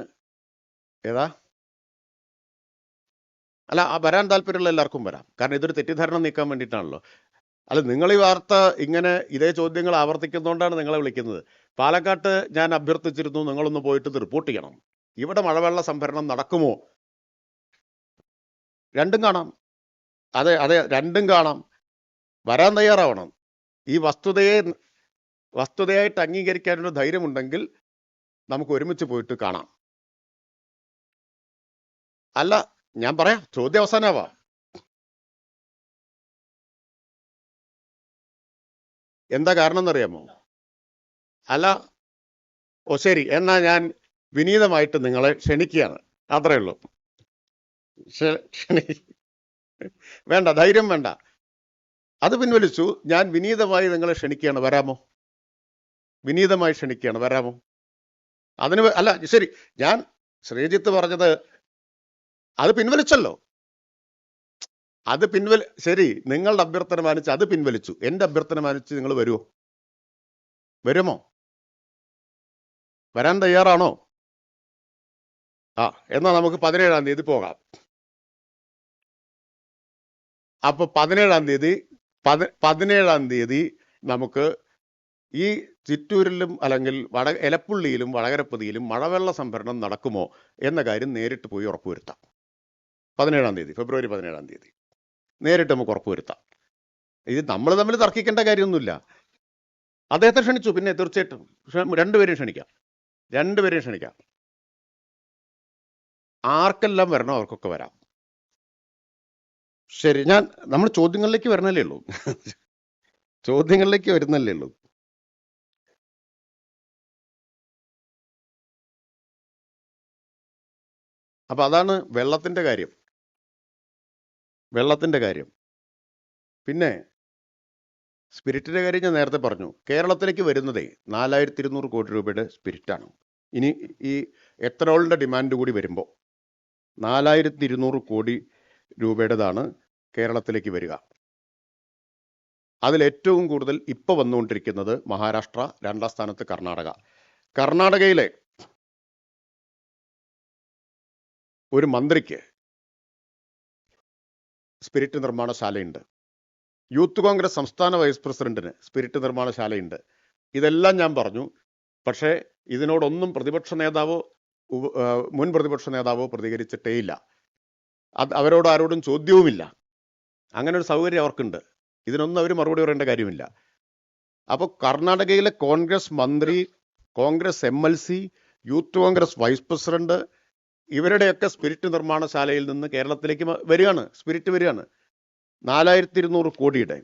അല്ല, വരാൻ താല്പര്യമുള്ള എല്ലാവർക്കും വരാം. കാരണം ഇതൊരു തെറ്റിദ്ധാരണ നീക്കാൻ വേണ്ടിയിട്ടാണല്ലോ. അല്ല, നിങ്ങൾ ഈ വാർത്ത ഇങ്ങനെ ഇതേ ചോദ്യങ്ങൾ ആവർത്തിക്കുന്നതുകൊണ്ടാണ് നിങ്ങളെ വിളിക്കുന്നത്. പാലക്കാട്ട് ഞാൻ അഭ്യർത്ഥിച്ചിരുന്നു, നിങ്ങളൊന്ന് പോയിട്ട് ഇത് റിപ്പോർട്ട് ചെയ്യണം. ഇവിടെ മഴവെള്ള സംഭരണം നടക്കുമോ? രണ്ടും കാണാം. അതെ, രണ്ടും കാണാം. വരാൻ തയ്യാറാവണം. ഈ വസ്തുതയായിട്ട് അംഗീകരിക്കാനുള്ള ധൈര്യമുണ്ടെങ്കിൽ നമുക്ക് ഒരുമിച്ച് പോയിട്ട് കാണാം. അല്ല, ഞാൻ പറയാം, ചോദ്യം അവസാനാവാ. എന്താ കാരണം എന്നറിയാമോ? അല്ല, ശരി, എന്നാ ഞാൻ വിനീതമായിട്ട് നിങ്ങളെ ക്ഷണിക്കുകയാണ്. അത്രേ ഉള്ളൂ. വേണ്ട, ധൈര്യം വേണ്ട. അത് പിൻവലിച്ചു. ഞാൻ വിനീതമായി നിങ്ങളെ ക്ഷണിക്കുകയാണ്. വരാമോ? വിനീതമായി ക്ഷണിക്കുകയാണ്. വരാമോ? അല്ല, ശരി, ഞാൻ ശ്രീജിത്ത് പറഞ്ഞത് അത് പിൻവലിച്ചല്ലോ. ശരി, നിങ്ങളുടെ അഭ്യർത്ഥന മാനിച്ച് അത് പിൻവലിച്ചു. എന്റെ അഭ്യർത്ഥന മാനിച്ച് നിങ്ങൾ വരുമോ? വരാൻ തയ്യാറാണോ? എന്നാ നമുക്ക് 17-ാം തീയതി പോകാം. അപ്പൊ 17-ാം തീയതി നമുക്ക് ഈ ചിറ്റൂരിലും അല്ലെങ്കിൽ എലപ്പുള്ളിയിലും വടകരപ്പതിയിലും മഴവെള്ള സംഭരണം നടക്കുമോ എന്ന കാര്യം നേരിട്ട് പോയി ഉറപ്പുവരുത്താം. 17-ാം തീയതി, ഫെബ്രുവരി 17-ാം തീയതി നേരിട്ട് നമുക്ക് ഉറപ്പുവരുത്താം. ഇത് നമ്മൾ തമ്മിൽ തർക്കിക്കേണ്ട കാര്യമൊന്നുമില്ല. അദ്ദേഹത്തെ ക്ഷണിച്ചു, പിന്നെ തീർച്ചയായിട്ടും രണ്ടുപേരെയും ക്ഷണിക്കാം. ആർക്കെല്ലാം വരണോ അവർക്കൊക്കെ വരാം. ശരി, നമ്മൾ ചോദ്യങ്ങളിലേക്ക് വരുന്നല്ലേ ഉള്ളൂ. അപ്പൊ അതാണ് വെള്ളത്തിന്റെ കാര്യം. പിന്നെ സ്പിരിറ്റിന്റെ കാര്യം ഞാൻ നേരത്തെ പറഞ്ഞു. കേരളത്തിലേക്ക് വരുന്നതേ 4200 കോടി രൂപയുടെ സ്പിരിറ്റാണ്. ഇനി ഈ എത്തനോളിന്റെ ഡിമാൻഡ് കൂടി വരുമ്പോൾ 4200 കോടി രൂപയുടേതാണ് കേരളത്തിലേക്ക് വരിക. അതിൽ ഏറ്റവും കൂടുതൽ ഇപ്പോൾ വന്നുകൊണ്ടിരിക്കുന്നത് മഹാരാഷ്ട്ര, 2ാം സ്ഥാനത്ത് കർണാടകയിലെ ഒരു മന്ത്രിക്ക് സ്പിരിറ്റ് നിർമ്മാണശാലയുണ്ട്. യൂത്ത് കോൺഗ്രസ് സംസ്ഥാന വൈസ് പ്രസിഡന്റിന് സ്പിരിറ്റ് നിർമ്മാണശാലയുണ്ട്. ഇതെല്ലാം ഞാൻ പറഞ്ഞു. പക്ഷേ ഇതിനോടൊന്നും മുൻ പ്രതിപക്ഷ നേതാവോ പ്രതികരിച്ചിട്ടേയില്ല. അവരോട് ആരോടും ചോദ്യവുമില്ല. അങ്ങനെ ഒരു സൗകര്യം അവർക്കുണ്ട്. ഇതിനൊന്നും അവർ മറുപടി പറയേണ്ട കാര്യമില്ല. അപ്പോൾ കർണാടകയിലെ കോൺഗ്രസ് മന്ത്രി, Congress MLC, youth Congress vice president, ഇവരുടെയൊക്കെ സ്പിരിറ്റ് നിർമ്മാണശാലയിൽ നിന്ന് കേരളത്തിലേക്ക് സ്പിരിറ്റ് വരികയാണ്. 4200 കോടിയുടെ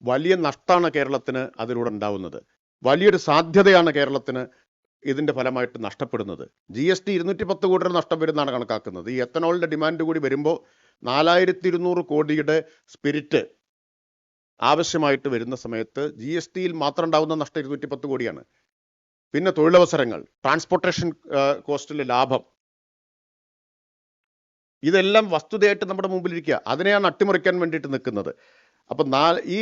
വലിയ നഷ്ടമാണ് കേരളത്തിന് അതിലൂടെ ഉണ്ടാവുന്നത്. വലിയൊരു സാധ്യതയാണ് കേരളത്തിന് ഇതിന്റെ ഫലമായിട്ട് നഷ്ടപ്പെടുന്നത്. GST 210 കോടി നഷ്ടം വരുന്നതാണ് കണക്കാക്കുന്നത്. ഈ എത്തനോളിന്റെ ഡിമാൻഡ് കൂടി വരുമ്പോൾ 4200 കോടിയുടെ സ്പിരിറ്റ് ആവശ്യമായിട്ട് വരുന്ന സമയത്ത് GSTയിൽ മാത്രം ഉണ്ടാവുന്ന നഷ്ടം 210 കോടിയാണ്. പിന്നെ തൊഴിലവസരങ്ങൾ, ട്രാൻസ്പോർട്ടേഷൻ കോസ്റ്റിലെ ലാഭം, ഇതെല്ലാം വസ്തുതയായിട്ട് നമ്മുടെ മുമ്പിലിരിക്കുക. അതിനെയാണ് അട്ടിമറിക്കാൻ വേണ്ടിയിട്ട് നിൽക്കുന്നത്. അപ്പം ഈ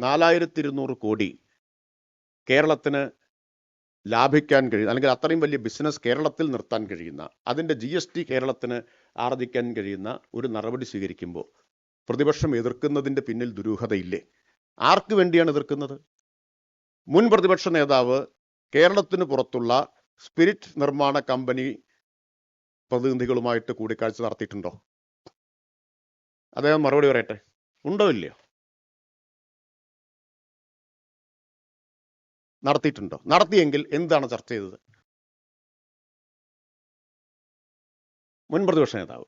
4200 കോടി കേരളത്തിന് ലാഭിക്കാൻ കഴിയുന്ന, അല്ലെങ്കിൽ അത്രയും വലിയ ബിസിനസ് കേരളത്തിൽ നിർത്താൻ കഴിയുന്ന, അതിൻ്റെ GST കേരളത്തിന് ആർജിക്കാൻ കഴിയുന്ന ഒരു നടപടി സ്വീകരിക്കുമ്പോൾ പ്രതിപക്ഷം എതിർക്കുന്നതിൻ്റെ പിന്നിൽ ദുരൂഹതയില്ലേ? ആർക്ക് വേണ്ടിയാണ് എതിർക്കുന്നത്? മുൻ പ്രതിപക്ഷ നേതാവ് കേരളത്തിന് പുറത്തുള്ള സ്പിരിറ്റ് നിർമ്മാണ കമ്പനി പ്രതിനിധികളുമായിട്ട് കൂടിക്കാഴ്ച നടത്തിയിട്ടുണ്ടോ? അദ്ദേഹം മറുപടി പറയട്ടെ. ഉണ്ടോ ഇല്ലയോ? നടത്തിയിട്ടുണ്ടോ? നടത്തിയെങ്കിൽ എന്താണ് ചർച്ച ചെയ്തത്? മുൻ പ്രതിപക്ഷ നേതാവ്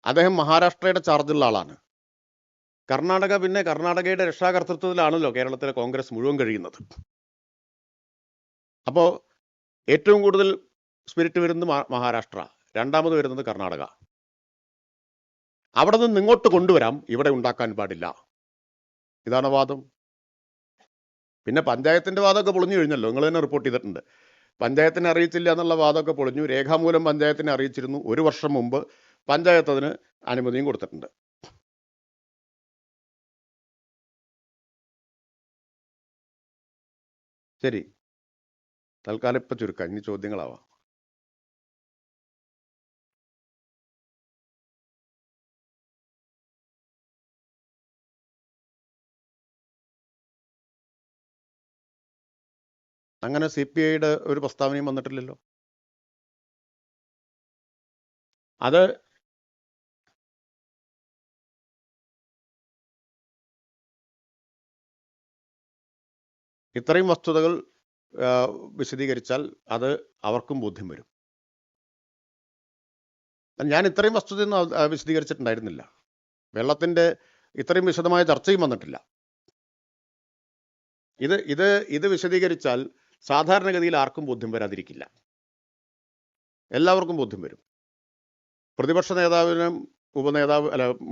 അദ്ദേഹം മഹാരാഷ്ട്രയുടെ ചാർജുള്ള ആളാണ്. കർണാടക, പിന്നെ കർണാടകയുടെ രക്ഷാകർതൃത്വത്തിലാണല്ലോ കേരളത്തിലെ കോൺഗ്രസ് മുഴുവൻ കഴിയുന്നത്. അപ്പോൾ ഏറ്റവും കൂടുതൽ സ്പിരിറ്റ് വരുന്നത് മഹാരാഷ്ട്ര, രണ്ടാമത് വരുന്നത് കർണാടക. അവിടെ നിന്ന് ഇങ്ങോട്ട് കൊണ്ടുവരാം, ഇവിടെ ഉണ്ടാക്കാൻ പാടില്ല. ഇതാണ് വാദം. പിന്നെ പഞ്ചായത്തിന്റെ വാദമൊക്കെ പൊളിഞ്ഞു കഴിഞ്ഞല്ലോ, നിങ്ങൾ തന്നെ റിപ്പോർട്ട് ചെയ്തിട്ടുണ്ട്. പഞ്ചായത്തിനെ അറിയിച്ചില്ല എന്നുള്ള വാദമൊക്കെ പൊളിഞ്ഞു. രേഖാമൂലം പഞ്ചായത്തിനെ അറിയിച്ചിരുന്നു. 1 വർഷം മുമ്പ് പഞ്ചായത്ത് അതിന് അനുമതിയും കൊടുത്തിട്ടുണ്ട്. ശരി, തൽക്കാലം ഇപ്പം ചുരുക്കാം, ഇനി ചോദ്യങ്ങളാവാം. അങ്ങനെ CPIയുടെ ഒരു പ്രസ്താവനയും വന്നിട്ടില്ലല്ലോ. അത് ഇത്രയും വസ്തുതകൾ വിശദീകരിച്ചാൽ അത് അവർക്കും ബോധ്യം വരും. ഞാൻ ഇത്രയും വസ്തുതയൊന്നും വിശദീകരിച്ചിട്ടുണ്ടായിരുന്നില്ല. വെള്ളത്തിന്റെ ഇത്രയും വിശദമായ ചർച്ചയും വന്നിട്ടില്ല. ഇത് വിശദീകരിച്ചാൽ സാധാരണഗതിയിൽ ആർക്കും ബോധ്യം വരാതിരിക്കില്ല, എല്ലാവർക്കും ബോധ്യം വരും. പ്രതിപക്ഷ നേതാവിനും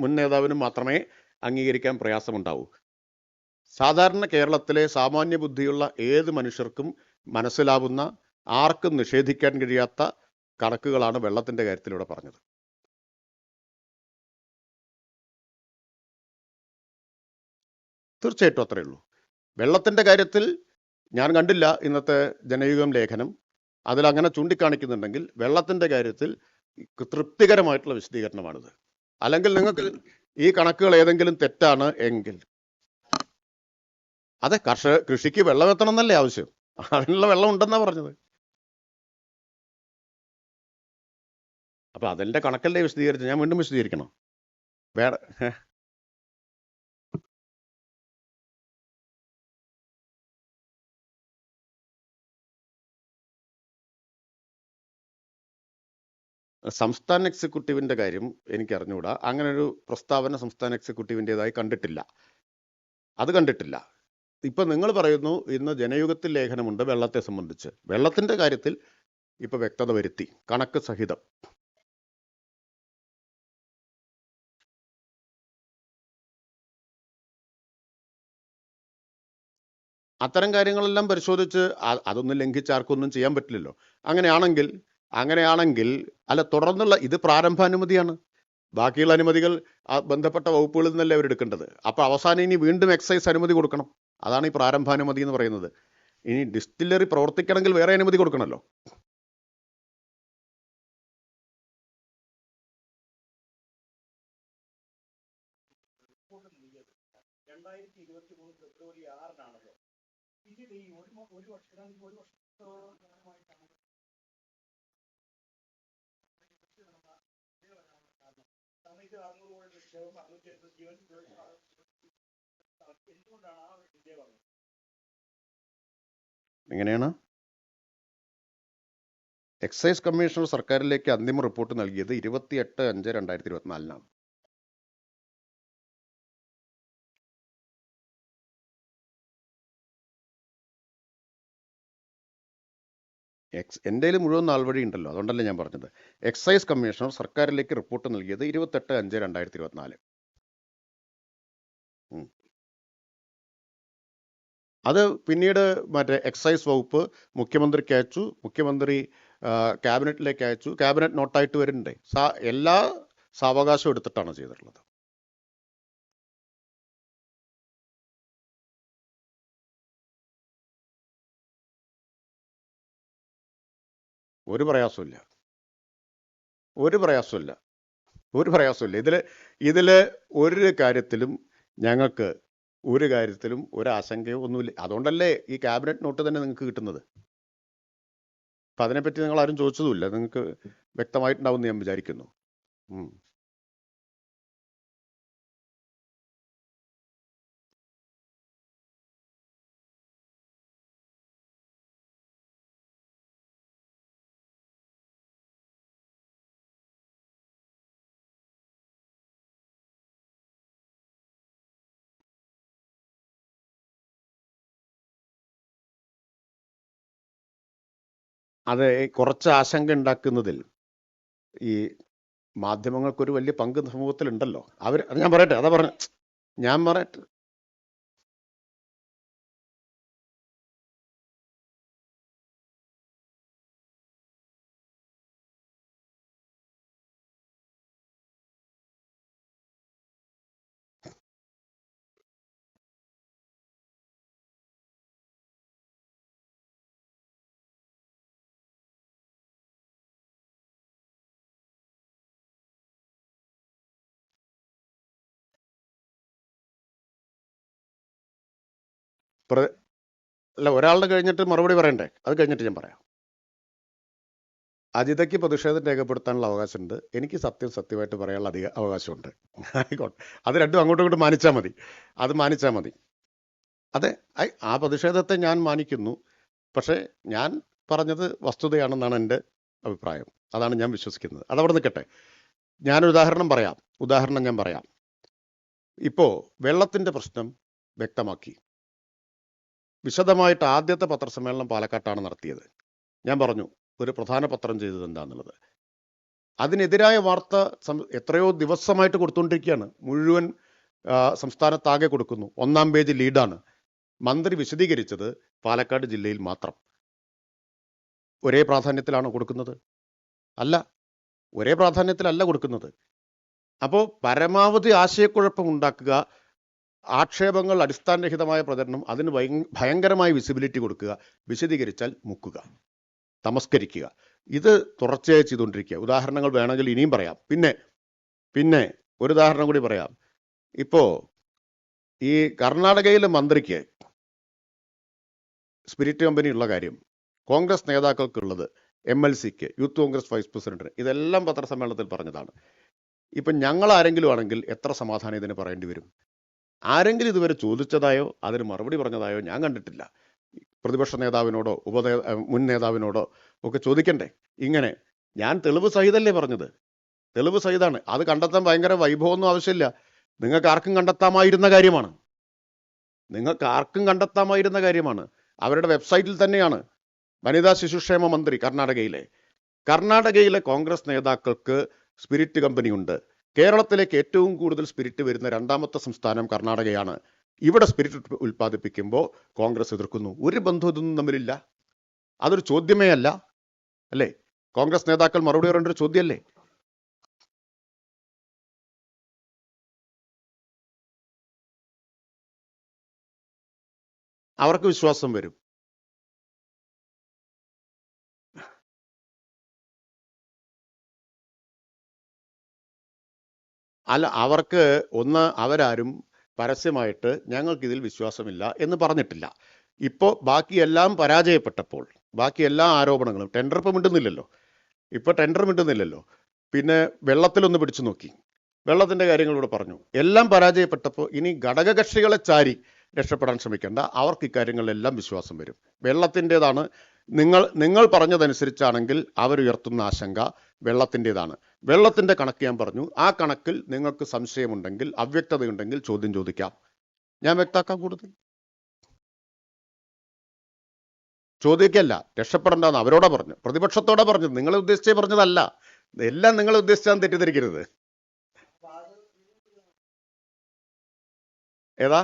മുൻ നേതാവിനും മാത്രമേ അംഗീകരിക്കാൻ പ്രയാസമുണ്ടാവൂ. സാധാരണ കേരളത്തിലെ സാമാന്യ ബുദ്ധിയുള്ള ഏത് മനുഷ്യർക്കും മനസ്സിലാവുന്ന, ആർക്കും നിഷേധിക്കാൻ കഴിയാത്ത കണക്കുകളാണ് വെള്ളത്തിന്റെ കാര്യത്തിലൂടെ പറഞ്ഞത്. തീർച്ചയായിട്ടും അത്രയേ ഉള്ളൂ. വെള്ളത്തിന്റെ കാര്യത്തിൽ ഞാൻ കണ്ടില്ല ഇന്നത്തെ ജനയുഗം ലേഖനം. അതിലങ്ങനെ ചൂണ്ടിക്കാണിക്കുന്നുണ്ടെങ്കിൽ വെള്ളത്തിന്റെ കാര്യത്തിൽ തൃപ്തികരമായിട്ടുള്ള വിശദീകരണമാണിത്. അല്ലെങ്കിൽ നിങ്ങൾക്ക് ഈ കണക്കുകൾ ഏതെങ്കിലും തെറ്റാണ് എങ്കിൽ, അതെ, കൃഷിക്ക് വെള്ളം എത്തണം എന്നല്ലേ ആവശ്യം, അതിനുള്ള വെള്ളം ഉണ്ടെന്നാ പറഞ്ഞത്. അപ്പൊ അതിന്റെ കണക്കല്ലേ വിശദീകരിച്ച്, ഞാൻ വീണ്ടും വിശദീകരിക്കണം? വേറെ സംസ്ഥാന എക്സിക്യൂട്ടീവിന്റെ കാര്യം എനിക്ക് അറിഞ്ഞുകൂടാ. അങ്ങനെ ഒരു പ്രസ്താവന സംസ്ഥാന എക്സിക്യൂട്ടീവിൻ്റെതായി കണ്ടിട്ടില്ല. ഇപ്പൊ നിങ്ങൾ പറയുന്നു ഇന്ന് ജനയുഗത്തിൽ ലേഖനമുണ്ട് വെള്ളത്തെ സംബന്ധിച്ച്. വെള്ളത്തിന്റെ കാര്യത്തിൽ ഇപ്പൊ വ്യക്തത വരുത്തി, കണക്ക് സഹിതം. അത്തരം കാര്യങ്ങളെല്ലാം പരിശോധിച്ച് അതൊന്നും ലംഘിച്ച് ആർക്കൊന്നും ചെയ്യാൻ പറ്റില്ലല്ലോ. അങ്ങനെയാണെങ്കിൽ അല്ല, തുടർന്നുള്ള ഇത് പ്രാരംഭാനുമതിയാണ്. ബാക്കിയുള്ള അനുമതികൾ ബന്ധപ്പെട്ട വകുപ്പുകളിൽ നിന്നല്ലേ അവരെടുക്കേണ്ടത്. അപ്പൊ അവസാനം ഇനി വീണ്ടും എക്സൈസ് അനുമതി കൊടുക്കണം. അതാണ് ഈ പ്രാരംഭാനുമതി എന്ന് പറയുന്നത്. ഇനി ഡിസ്റ്റിലറി പ്രവർത്തിക്കണമെങ്കിൽ വേറെ അനുമതി കൊടുക്കണമല്ലോ. ഫെബ്രുവരി 6-നാണല്ലോ. പിന്നീട് ഈ ഒരു വർഷത്തോളം എങ്ങനെയാണ്? എക്സൈസ് കമ്മീഷണർ സർക്കാരിലേക്ക് അന്തിമ റിപ്പോർട്ട് നൽകിയത് 28/5/2024-നാണ്. എൻ്റെ മുഴുവൻ നാൾവഴി ഉണ്ടല്ലോ, അതുകൊണ്ടല്ലേ ഞാൻ പറഞ്ഞത്. എക്സൈസ് കമ്മീഷണർ സർക്കാരിലേക്ക് റിപ്പോർട്ട് നൽകിയത് 28/5/2024. അത് പിന്നീട് മറ്റേ എക്സൈസ് വകുപ്പ് മുഖ്യമന്ത്രിക്ക് അയച്ചു, മുഖ്യമന്ത്രി ക്യാബിനറ്റിലേക്ക് അയച്ചു, ക്യാബിനറ്റ് നോട്ടായിട്ട് വരുന്നുണ്ട്. എല്ലാ സാവകാശം എടുത്തിട്ടാണ് ചെയ്തിട്ടുള്ളത്. ഒരു പ്രയാസമില്ല. ഇതില് ഒരു കാര്യത്തിലും ഞങ്ങൾക്ക് ഒരു ആശങ്കയോ ഒന്നുമില്ല. അതുകൊണ്ടല്ലേ ഈ ക്യാബിനറ്റ് നോട്ട് തന്നെ നിങ്ങൾക്ക് കിട്ടുന്നത്. അപ്പൊ അതിനെപ്പറ്റി നിങ്ങൾ ആരും ചോദിച്ചതുമില്ല. നിങ്ങൾക്ക് വ്യക്തമായിട്ടുണ്ടാവും ഞാൻ വിചാരിക്കുന്നു. അത് കുറച്ച് ആശങ്ക ഉണ്ടാക്കുന്നതിൽ ഈ മാധ്യമങ്ങൾക്കൊരു വലിയ പങ്ക് സമൂഹത്തിലുണ്ടല്ലോ. ഞാൻ പറയട്ടെ, അതാ പറഞ്ഞ ഞാൻ പറയട്ടെ. അല്ല, ഒരാളുടെ കഴിഞ്ഞിട്ട് മറുപടി പറയണ്ടേ? അത് കഴിഞ്ഞിട്ട് ഞാൻ പറയാം. അജിതയ്ക്ക് പ്രതിഷേധം രേഖപ്പെടുത്താനുള്ള അവകാശമുണ്ട്, എനിക്ക് സത്യമായിട്ട് പറയാനുള്ള അവകാശമുണ്ട്. ആയിക്കോട്ടെ, അത് രണ്ടും അങ്ങോട്ടും ഇങ്ങോട്ടും മാനിച്ചാൽ മതി. അത് മാനിച്ചാൽ മതി. അതെ, ആ പ്രതിഷേധത്തെ ഞാൻ മാനിക്കുന്നു. പക്ഷേ ഞാൻ പറഞ്ഞത് വസ്തുതയാണെന്നാണ് എൻ്റെ അഭിപ്രായം. അതാണ് ഞാൻ വിശ്വസിക്കുന്നത്. അതവിടെ നിൽക്കട്ടെ. ഞാനൊരു ഉദാഹരണം ഞാൻ പറയാം. ഇപ്പോൾ വെള്ളത്തിൻ്റെ പ്രശ്നം വ്യക്തമാക്കി വിശദമായിട്ട് ആദ്യത്തെ പത്രസമ്മേളനം പാലക്കാട്ടാണ് നടത്തിയത്. ഞാൻ പറഞ്ഞു ഒരു പ്രധാന പത്രം ചെയ്തത് എന്താണെന്നുള്ളത്. അതിനെതിരായ വാർത്ത എത്രയോ ദിവസമായിട്ട് കൊടുത്തുകൊണ്ടിരിക്കുകയാണ്. മുഴുവൻ സംസ്ഥാനത്താകെ കൊടുക്കുന്നു. 1-ാം പേജ് ലീഡാണ്. മന്ത്രി വിശദീകരിച്ചത് പാലക്കാട് ജില്ലയിൽ മാത്രം. ഒരേ പ്രാധാന്യത്തിലാണോ കൊടുക്കുന്നത്? അല്ല, ഒരേ പ്രാധാന്യത്തിലല്ല കൊടുക്കുന്നത്. അപ്പോൾ പരമാവധി ആശയക്കുഴപ്പം ഉണ്ടാക്കുക, ആക്ഷേപങ്ങൾ അടിസ്ഥാനരഹിതമായ പ്രചരണം, അതിന് ഭയങ്കരമായ വിസിബിലിറ്റി കൊടുക്കുക, വിശദീകരിച്ചാൽ മുക്കുക, തമസ്കരിക്കുക. ഇത് തുടർച്ചയായി ചെയ്തുകൊണ്ടിരിക്കുക. ഉദാഹരണങ്ങൾ വേണമെങ്കിൽ ഇനിയും പറയാം. പിന്നെ ഒരു ഉദാഹരണം കൂടി പറയാം. ഇപ്പോൾ ഈ കർണാടകയിലെ മന്ത്രിക്ക് സ്പിരിറ്റ് കമ്പനി ഉള്ള കാര്യം, കോൺഗ്രസ് നേതാക്കൾക്കുള്ളത്, MLC-ക്ക്, യൂത്ത് കോൺഗ്രസ് വൈസ് പ്രസിഡന്റിന്, ഇതെല്ലാം പത്രസമ്മേളനത്തിൽ പറഞ്ഞതാണ്. ഇപ്പം ഞങ്ങൾ ആരെങ്കിലും ആണെങ്കിൽ എത്ര സമാധാനം ഇതിന് പറയേണ്ടി വരും? ആരെങ്കിലും ഇതുവരെ ചോദിച്ചതായോ അതിന് മറുപടി പറഞ്ഞതായോ ഞാൻ കണ്ടിട്ടില്ല. പ്രതിപക്ഷ നേതാവിനോടോ മുൻ നേതാവിനോടോ ഒക്കെ ചോദിക്കണ്ടേ? ഇങ്ങനെ ഞാൻ തെളിവ് സഹിതല്ലേ പറഞ്ഞത്? തെളിവ് സഹിതാണ്. അത് കണ്ടെത്താൻ ഭയങ്കര വൈഭവമൊന്നും ആവശ്യമില്ല. നിങ്ങൾക്ക് ആർക്കും കണ്ടെത്താമായിരുന്ന കാര്യമാണ്. അവരുടെ വെബ്സൈറ്റിൽ തന്നെയാണ്. വനിതാ ശിശുക്ഷേമ മന്ത്രി കർണാടകയിലെ കോൺഗ്രസ് നേതാക്കൾക്ക് സ്പിരിറ്റ് കമ്പനിയുണ്ട്. കേരളത്തിലേക്ക് ഏറ്റവും കൂടുതൽ സ്പിരിറ്റ് വരുന്ന 2ാമത്തെ സംസ്ഥാനം കർണാടകയാണ്. ഇവിടെ സ്പിരിറ്റ് ഉൽപ്പാദിപ്പിക്കുമ്പോൾ കോൺഗ്രസ് എതിർക്കുന്നു. ഒരു ബന്ധവും ഇതൊന്നും തമ്മിലില്ല. അതൊരു ചോദ്യമേ അല്ല, അല്ലേ? കോൺഗ്രസ് നേതാക്കൾ മറുപടി പറയേണ്ട ഒരു ചോദ്യമല്ലേ? അവർക്ക് വിശ്വാസം വരും. അല്ല, അവരാരും പരസ്യമായിട്ട് ഞങ്ങൾക്കിതിൽ വിശ്വാസമില്ല എന്ന് പറഞ്ഞിട്ടില്ല. ഇപ്പോൾ ബാക്കിയെല്ലാം പരാജയപ്പെട്ടപ്പോൾ, ബാക്കി എല്ലാ ആരോപണങ്ങളും, ടെൻഡർ ഇപ്പോൾ മിണ്ടുന്നില്ലല്ലോ. പിന്നെ വെള്ളത്തിലൊന്ന് പിടിച്ചു നോക്കി, വെള്ളത്തിൻ്റെ കാര്യങ്ങളിലൂടെ പറഞ്ഞു. എല്ലാം പരാജയപ്പെട്ടപ്പോൾ ഇനി ഘടകകക്ഷികളെ ചാരി രക്ഷപ്പെടാൻ ശ്രമിക്കേണ്ട, അവർക്ക് ഇക്കാര്യങ്ങളിലെല്ലാം വിശ്വാസം വരും. വെള്ളത്തിൻ്റെതാണ്. നിങ്ങൾ പറഞ്ഞതനുസരിച്ചാണെങ്കിൽ അവരുയർത്തുന്ന ആശങ്ക വെള്ളത്തിൻ്റെതാണ്. വെള്ളത്തിൻ്റെ കണക്ക് ഞാൻ പറഞ്ഞു. ആ കണക്കിൽ നിങ്ങൾക്ക് സംശയമുണ്ടെങ്കിൽ, അവ്യക്തതയുണ്ടെങ്കിൽ ചോദ്യം ചോദിക്കാം. ഞാൻ വ്യക്താക്കാം കൂടുതൽ. ചോദിക്കല്ല, രക്ഷപ്പെടണ്ടെന്ന് അവരോടാ പറഞ്ഞു, പ്രതിപക്ഷത്തോടാ പറഞ്ഞത്. നിങ്ങളെ ഉദ്ദേശിച്ചേ പറഞ്ഞതല്ല. എല്ലാം നിങ്ങളെ ഉദ്ദേശിച്ചാൽ തെറ്റിദ്ധരിക്കരുത്. ഏതാ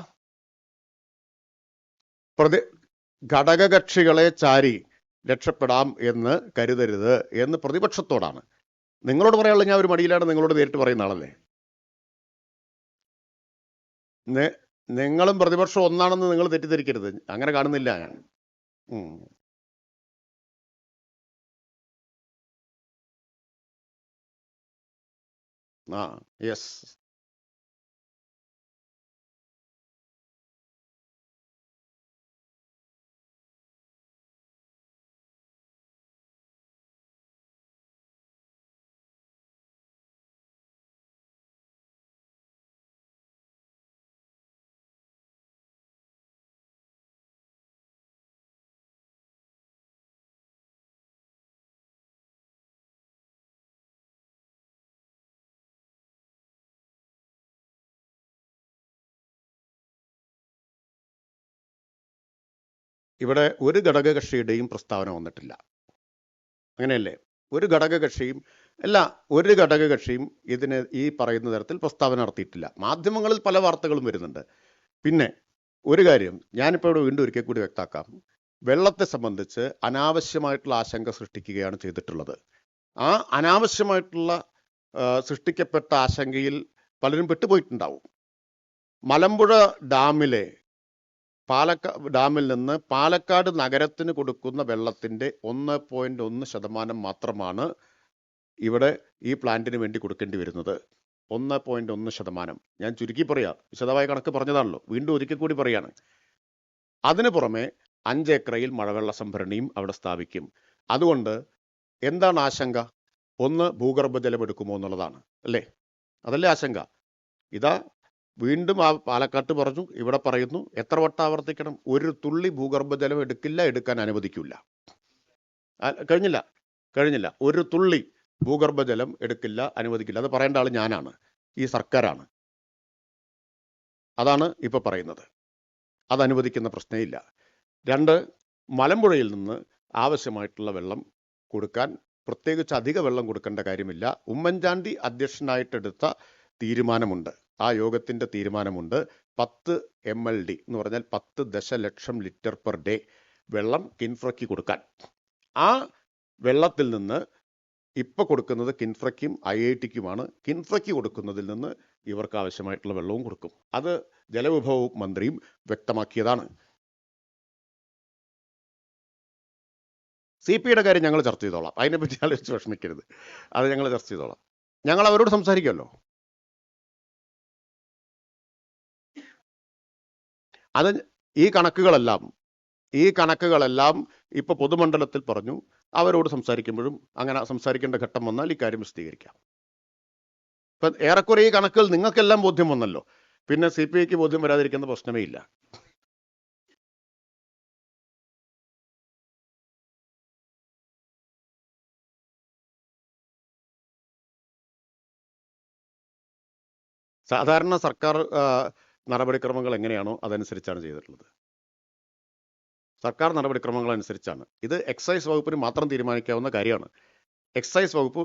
ഘടകകക്ഷികളെ ചാരി രക്ഷപ്പെടാം എന്ന് കരുതരുത് എന്ന് പ്രതിപക്ഷത്തോടാണ്. നിങ്ങളോട് പറയാനുള്ള ഞാൻ ഒരു മടിയിലാണ് നിങ്ങളോട് നേരിട്ട് പറയുന്ന ആളല്ലേ. നിങ്ങളും പ്രതിപക്ഷം ഒന്നാണെന്ന് നിങ്ങൾ തെറ്റിദ്ധരിക്കരുത്. അങ്ങനെ കാണുന്നില്ല ഞാൻ. യെസ്. ഇവിടെ ഒരു ഘടകകക്ഷിയുടെയും പ്രസ്താവന വന്നിട്ടില്ല. അങ്ങനെയല്ലേ? ഒരു ഘടകകക്ഷിയും അല്ല, ഒരു ഘടകകക്ഷിയും ഇതിന് ഈ പറയുന്ന തരത്തിൽ പ്രസ്താവന നടത്തിയിട്ടില്ല. മാധ്യമങ്ങളിൽ പല വാർത്തകളും വരുന്നുണ്ട്. പിന്നെ ഒരു കാര്യം ഞാനിപ്പോൾ ഇവിടെ വീണ്ടും ഒരിക്കൽ കൂടി വ്യക്താക്കാം. വെള്ളത്തെ സംബന്ധിച്ച് അനാവശ്യമായിട്ടുള്ള ആശങ്ക സൃഷ്ടിക്കുകയാണ് ചെയ്തിട്ടുള്ളത്. ആ അനാവശ്യമായിട്ടുള്ള സൃഷ്ടിക്കപ്പെട്ട ആശങ്കയിൽ പലരും പെട്ടുപോയിട്ടുണ്ടാവും. മലമ്പുഴ ഡാമിലെ ഡാമിൽ നിന്ന് പാലക്കാട് നഗരത്തിന് കൊടുക്കുന്ന വെള്ളത്തിന്റെ 1.1% മാത്രമാണ് ഇവിടെ ഈ പ്ലാന്റിന് വേണ്ടി കൊടുക്കേണ്ടി വരുന്നത്. 1.1%. ഞാൻ ചുരുക്കി പറയാം, വിശദമായ കണക്ക് പറഞ്ഞതാണല്ലോ, വീണ്ടും ഒരിക്കൽ കൂടി പറയാണ്. അതിനു പുറമെ 5 ഏക്കറയിൽ മഴവെള്ള സംഭരണിയും അവിടെ സ്ഥാപിക്കും. അതുകൊണ്ട് എന്താണ് ആശങ്ക? ഒന്ന്, ഭൂഗർഭജലം എടുക്കുമോ എന്നുള്ളതാണ്, അല്ലേ? അതല്ലേ ആശങ്ക? ഇതാ വീണ്ടും ആ പാലക്കാട്ട് പറഞ്ഞു, ഇവിടെ പറയുന്നു. എത്ര വട്ടം ആവർത്തിക്കണം? ഒരു തുള്ളി ഭൂഗർഭജലം എടുക്കില്ല, എടുക്കാൻ അനുവദിക്കില്ല. കഴിഞ്ഞില്ല. ഒരു തുള്ളി ഭൂഗർഭജലം എടുക്കില്ല, അനുവദിക്കില്ല. അത് പറയേണ്ട ആൾ ഞാനാണ്, ഈ സർക്കാരാണ്. അതാണ് ഇപ്പൊ പറയുന്നത്. അത് അനുവദിക്കുന്ന പ്രശ്നമില്ല. 2, മലമ്പുഴയിൽ നിന്ന് ആവശ്യമായിട്ടുള്ള വെള്ളം കൊടുക്കാൻ പ്രത്യേകിച്ച് അധിക വെള്ളം കൊടുക്കേണ്ട കാര്യമില്ല. ഉമ്മൻചാണ്ടി അധ്യക്ഷനായിട്ടെടുത്ത തീരുമാനമുണ്ട്, ആ യോഗത്തിന്റെ തീരുമാനമുണ്ട്. 10 MLD എന്ന് പറഞ്ഞാൽ 10 ദശലക്ഷം ലിറ്റർ പെർ ഡേ വെള്ളം കിൻഫ്രയ്ക്ക് കൊടുക്കാൻ. ആ വെള്ളത്തിൽ നിന്ന് ഇപ്പൊ കൊടുക്കുന്നത് കിൻഫ്രയ്ക്കും IITക്കുമാണ്. കിൻഫ്രയ്ക്ക് കൊടുക്കുന്നതിൽ നിന്ന് ഇവർക്ക് ആവശ്യമായിട്ടുള്ള വെള്ളവും കൊടുക്കും. അത് ജലവിഭവ മന്ത്രിയും വ്യക്തമാക്കിയതാണ്. CP-യുടെ കാര്യം ഞങ്ങൾ ചർച്ച ചെയ്തോളാം, അതിനെപ്പറ്റി ആലോചിച്ച് വിഷമിക്കരുത്. അത് ഞങ്ങൾ ചർച്ച ചെയ്തോളാം. ഞങ്ങൾ അവരോട് സംസാരിക്കുമല്ലോ. അത് ഈ കണക്കുകളെല്ലാം ഇപ്പൊ പൊതുമണ്ഡലത്തിൽ പറഞ്ഞു. അവരോട് സംസാരിക്കുമ്പോഴും അങ്ങനെ സംസാരിക്കേണ്ട ഘട്ടം വന്നാൽ ഇക്കാര്യം വിശദീകരിക്കാം. ഇപ്പൊ ഏറെക്കുറെ ഈ കണക്കുകൾ നിങ്ങൾക്കെല്ലാം ബോധ്യം വന്നല്ലോ, പിന്നെ CPIക്ക് ബോധ്യം വരാതിരിക്കുന്ന പ്രശ്നമേ ഇല്ല. സാധാരണ സർക്കാർ നടപടിക്രമങ്ങൾ എങ്ങനെയാണോ അതനുസരിച്ചാണ് ചെയ്തിട്ടുള്ളത്. സർക്കാർ നടപടിക്രമങ്ങൾ അനുസരിച്ചാണ്. ഇത് എക്സൈസ് വകുപ്പിന് മാത്രം തീരുമാനിക്കാവുന്ന കാര്യമാണ്. എക്സൈസ് വകുപ്പ്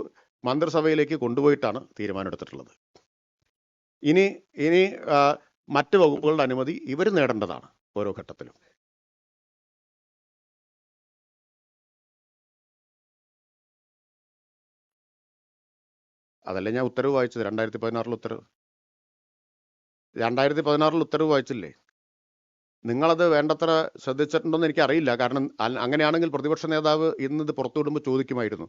മന്ത്രിസഭയിലേക്ക് കൊണ്ടുപോയിട്ടാണ് തീരുമാനമെടുത്തിട്ടുള്ളത്. ഇനി മറ്റ് വകുപ്പുകളുടെ അനുമതി ഇവർ നേടേണ്ടതാണ് ഓരോ ഘട്ടത്തിലും. അതല്ലേ ഞാൻ ഉത്തരവ് വായിച്ചത്, 2016 ഉത്തരവ്. 2016 ഉത്തരവ് വായിച്ചില്ലേ? നിങ്ങളത് വേണ്ടത്ര ശ്രദ്ധിച്ചിട്ടുണ്ടോന്ന് എനിക്കറിയില്ല. കാരണം അങ്ങനെയാണെങ്കിൽ പ്രതിപക്ഷ നേതാവ് ഇന്നത് പുറത്തുവിടുമ്പോൾ ചോദിക്കുമായിരുന്നു,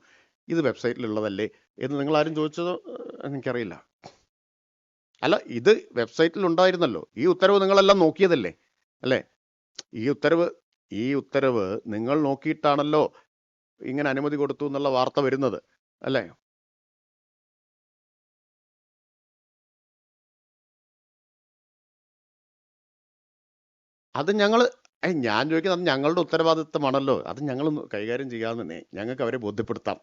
ഇത് വെബ്സൈറ്റിലുള്ളതല്ലേ എന്ന്. നിങ്ങളാരും ചോദിച്ചതോ എനിക്കറിയില്ല. അല്ല, ഇത് വെബ്സൈറ്റിൽ ഉണ്ടായിരുന്നല്ലോ. ഈ ഉത്തരവ് നിങ്ങളെല്ലാം നോക്കിയതല്ലേ, അല്ലേ? ഈ ഉത്തരവ് നിങ്ങൾ നോക്കിയിട്ടാണല്ലോ ഇങ്ങനെ അനുമതി കൊടുത്തു എന്നുള്ള വാർത്ത വരുന്നത്, അല്ലേ? അത് ഞാൻ ചോദിക്കുന്നത്, അത് ഞങ്ങളുടെ ഉത്തരവാദിത്തമാണല്ലോ. അത് ഞങ്ങൾ കൈകാര്യം ചെയ്യാമെന്നേ. ഞങ്ങൾക്ക് അവരെ ബോധ്യപ്പെടുത്താം.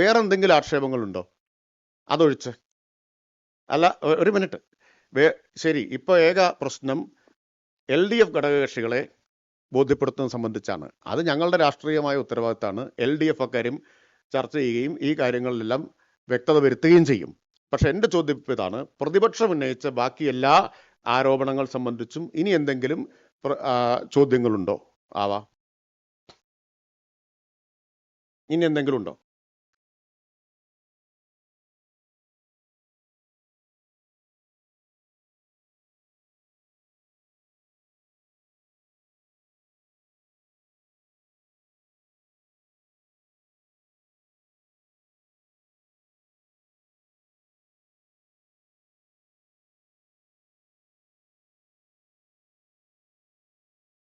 വേറെ എന്തെങ്കിലും ആക്ഷേപങ്ങളുണ്ടോ അതൊഴിച്ച്? അല്ല, ഒരു മിനിറ്റ്. ശരി, ഇപ്പൊ ഏക പ്രശ്നം LDF ഘടകകക്ഷികളെ ബോധ്യപ്പെടുത്തുന്നത് സംബന്ധിച്ചാണ്. അത് ഞങ്ങളുടെ രാഷ്ട്രീയമായ ഉത്തരവാദിത്തമാണ്. LDF അക്കാര്യം ചർച്ച ചെയ്യുകയും ഈ കാര്യങ്ങളിലെല്ലാം വ്യക്തത വരുത്തുകയും ചെയ്യും. പക്ഷെ എൻ്റെ ചോദ്യം ഇതാണ്, പ്രതിപക്ഷം ഉന്നയിച്ച ബാക്കി എല്ലാ ആരോപണങ്ങൾ സംബന്ധിച്ചും ഇനി എന്തെങ്കിലും ചോദ്യങ്ങളുണ്ടോ? ഇനി എന്തെങ്കിലും ഉണ്ടോ?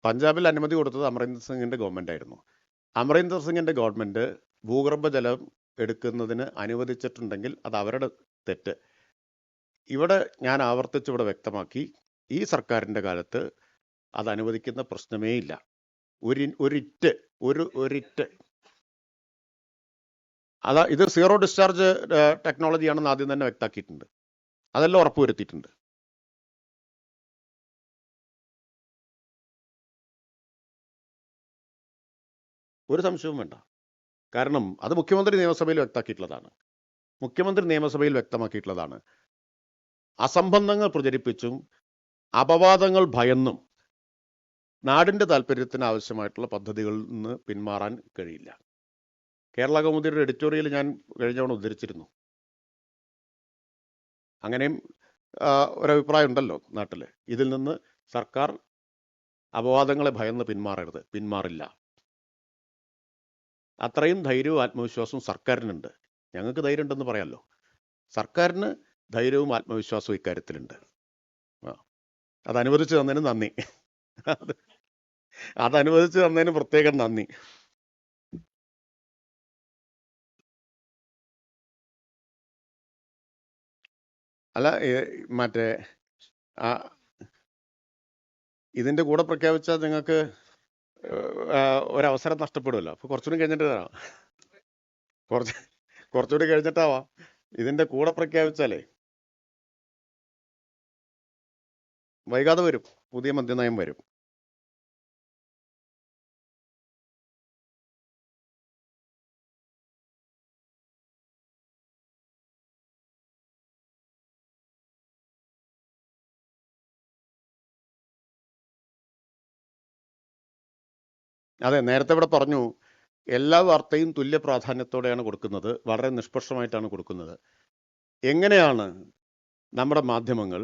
പഞ്ചാബിൽ അനുമതി കൊടുത്തത് അമരീന്ദർ സിംഗിന്റെ ഗവൺമെന്റ് ആയിരുന്നു. അമരീന്ദർ സിംഗിന്റെ ഗവൺമെന്റ് ഭൂഗർഭജലം എടുക്കുന്നതിന് അനുവദിച്ചിട്ടുണ്ടെങ്കിൽ അത് അവരുടെ തെറ്റ്. ഇവിടെ ഞാൻ ഇവിടെ വ്യക്തമാക്കി, ഈ സർക്കാരിന്റെ കാലത്ത് അത് അനുവദിക്കുന്ന പ്രശ്നമേ ഇല്ല. ഒരിറ്റ് ഇത് സീറോ ഡിസ്ചാർജ് ടെക്നോളജിയാണെന്ന് ആദ്യം തന്നെ വ്യക്തമാക്കിയിട്ടുണ്ട്. അതെല്ലാം ഉറപ്പുവരുത്തിയിട്ടുണ്ട്. ഒരു സംശയവും വേണ്ട. കാരണം അത് മുഖ്യമന്ത്രി നിയമസഭയിൽ വ്യക്തമാക്കിയിട്ടുള്ളതാണ്. അസംബന്ധങ്ങൾ പ്രചരിപ്പിച്ചും അപവാദങ്ങൾ ഭയന്നും നാടിൻ്റെ താല്പര്യത്തിന് ആവശ്യമായിട്ടുള്ള പദ്ധതികളിൽ നിന്ന് പിന്മാറാൻ കഴിയില്ല. കേരള കൗമുദിയുടെ എഡിറ്റോറിയൽ ഞാൻ കഴിഞ്ഞ തവണ ഉദ്ധരിച്ചിരുന്നു. അങ്ങനെയും ഒരഭിപ്രായം ഉണ്ടല്ലോ നാട്ടിൽ. ഇതിൽ നിന്ന് സർക്കാർ അപവാദങ്ങളെ ഭയന്ന് പിന്മാറില്ല. അത്രയും ധൈര്യവും ആത്മവിശ്വാസവും സർക്കാരിനുണ്ട്. ഞങ്ങൾക്ക് ധൈര്യം ഉണ്ടെന്ന് പറയാമല്ലോ. സർക്കാരിന് ധൈര്യവും ആത്മവിശ്വാസവും ഇക്കാര്യത്തിലുണ്ട്. അതനുവദിച്ചു തന്നതിന് നന്ദി. അതനുവദിച്ചു തന്നതിന് പ്രത്യേകം നന്ദി. അല്ല, മറ്റേ ഇതിൻ്റെ കൂടെ പ്രഖ്യാപിച്ചാൽ നിങ്ങൾക്ക് ഒരവസരം നഷ്ടപ്പെടുമല്ലോ. അപ്പോൾ കുറച്ചുകൂടി കഴിഞ്ഞിട്ട് തരാം. കുറച്ചുകൂടി കഴിഞ്ഞിട്ടാവാം. ഇതിൻ്റെ കൂടെ പ്രഖ്യാപിച്ചാലേ വൈകാതെ വരും, പുതിയ മദ്യനയം വരും. അതെ, നേരത്തെ ഇവിടെ പറഞ്ഞു, എല്ലാ വാർത്തയും തുല്യ പ്രാധാന്യത്തോടെയാണ് കൊടുക്കുന്നത്, വളരെ നിഷ്പക്ഷമായിട്ടാണ് കൊടുക്കുന്നത്. എങ്ങനെയാണ് നമ്മുടെ മാധ്യമങ്ങൾ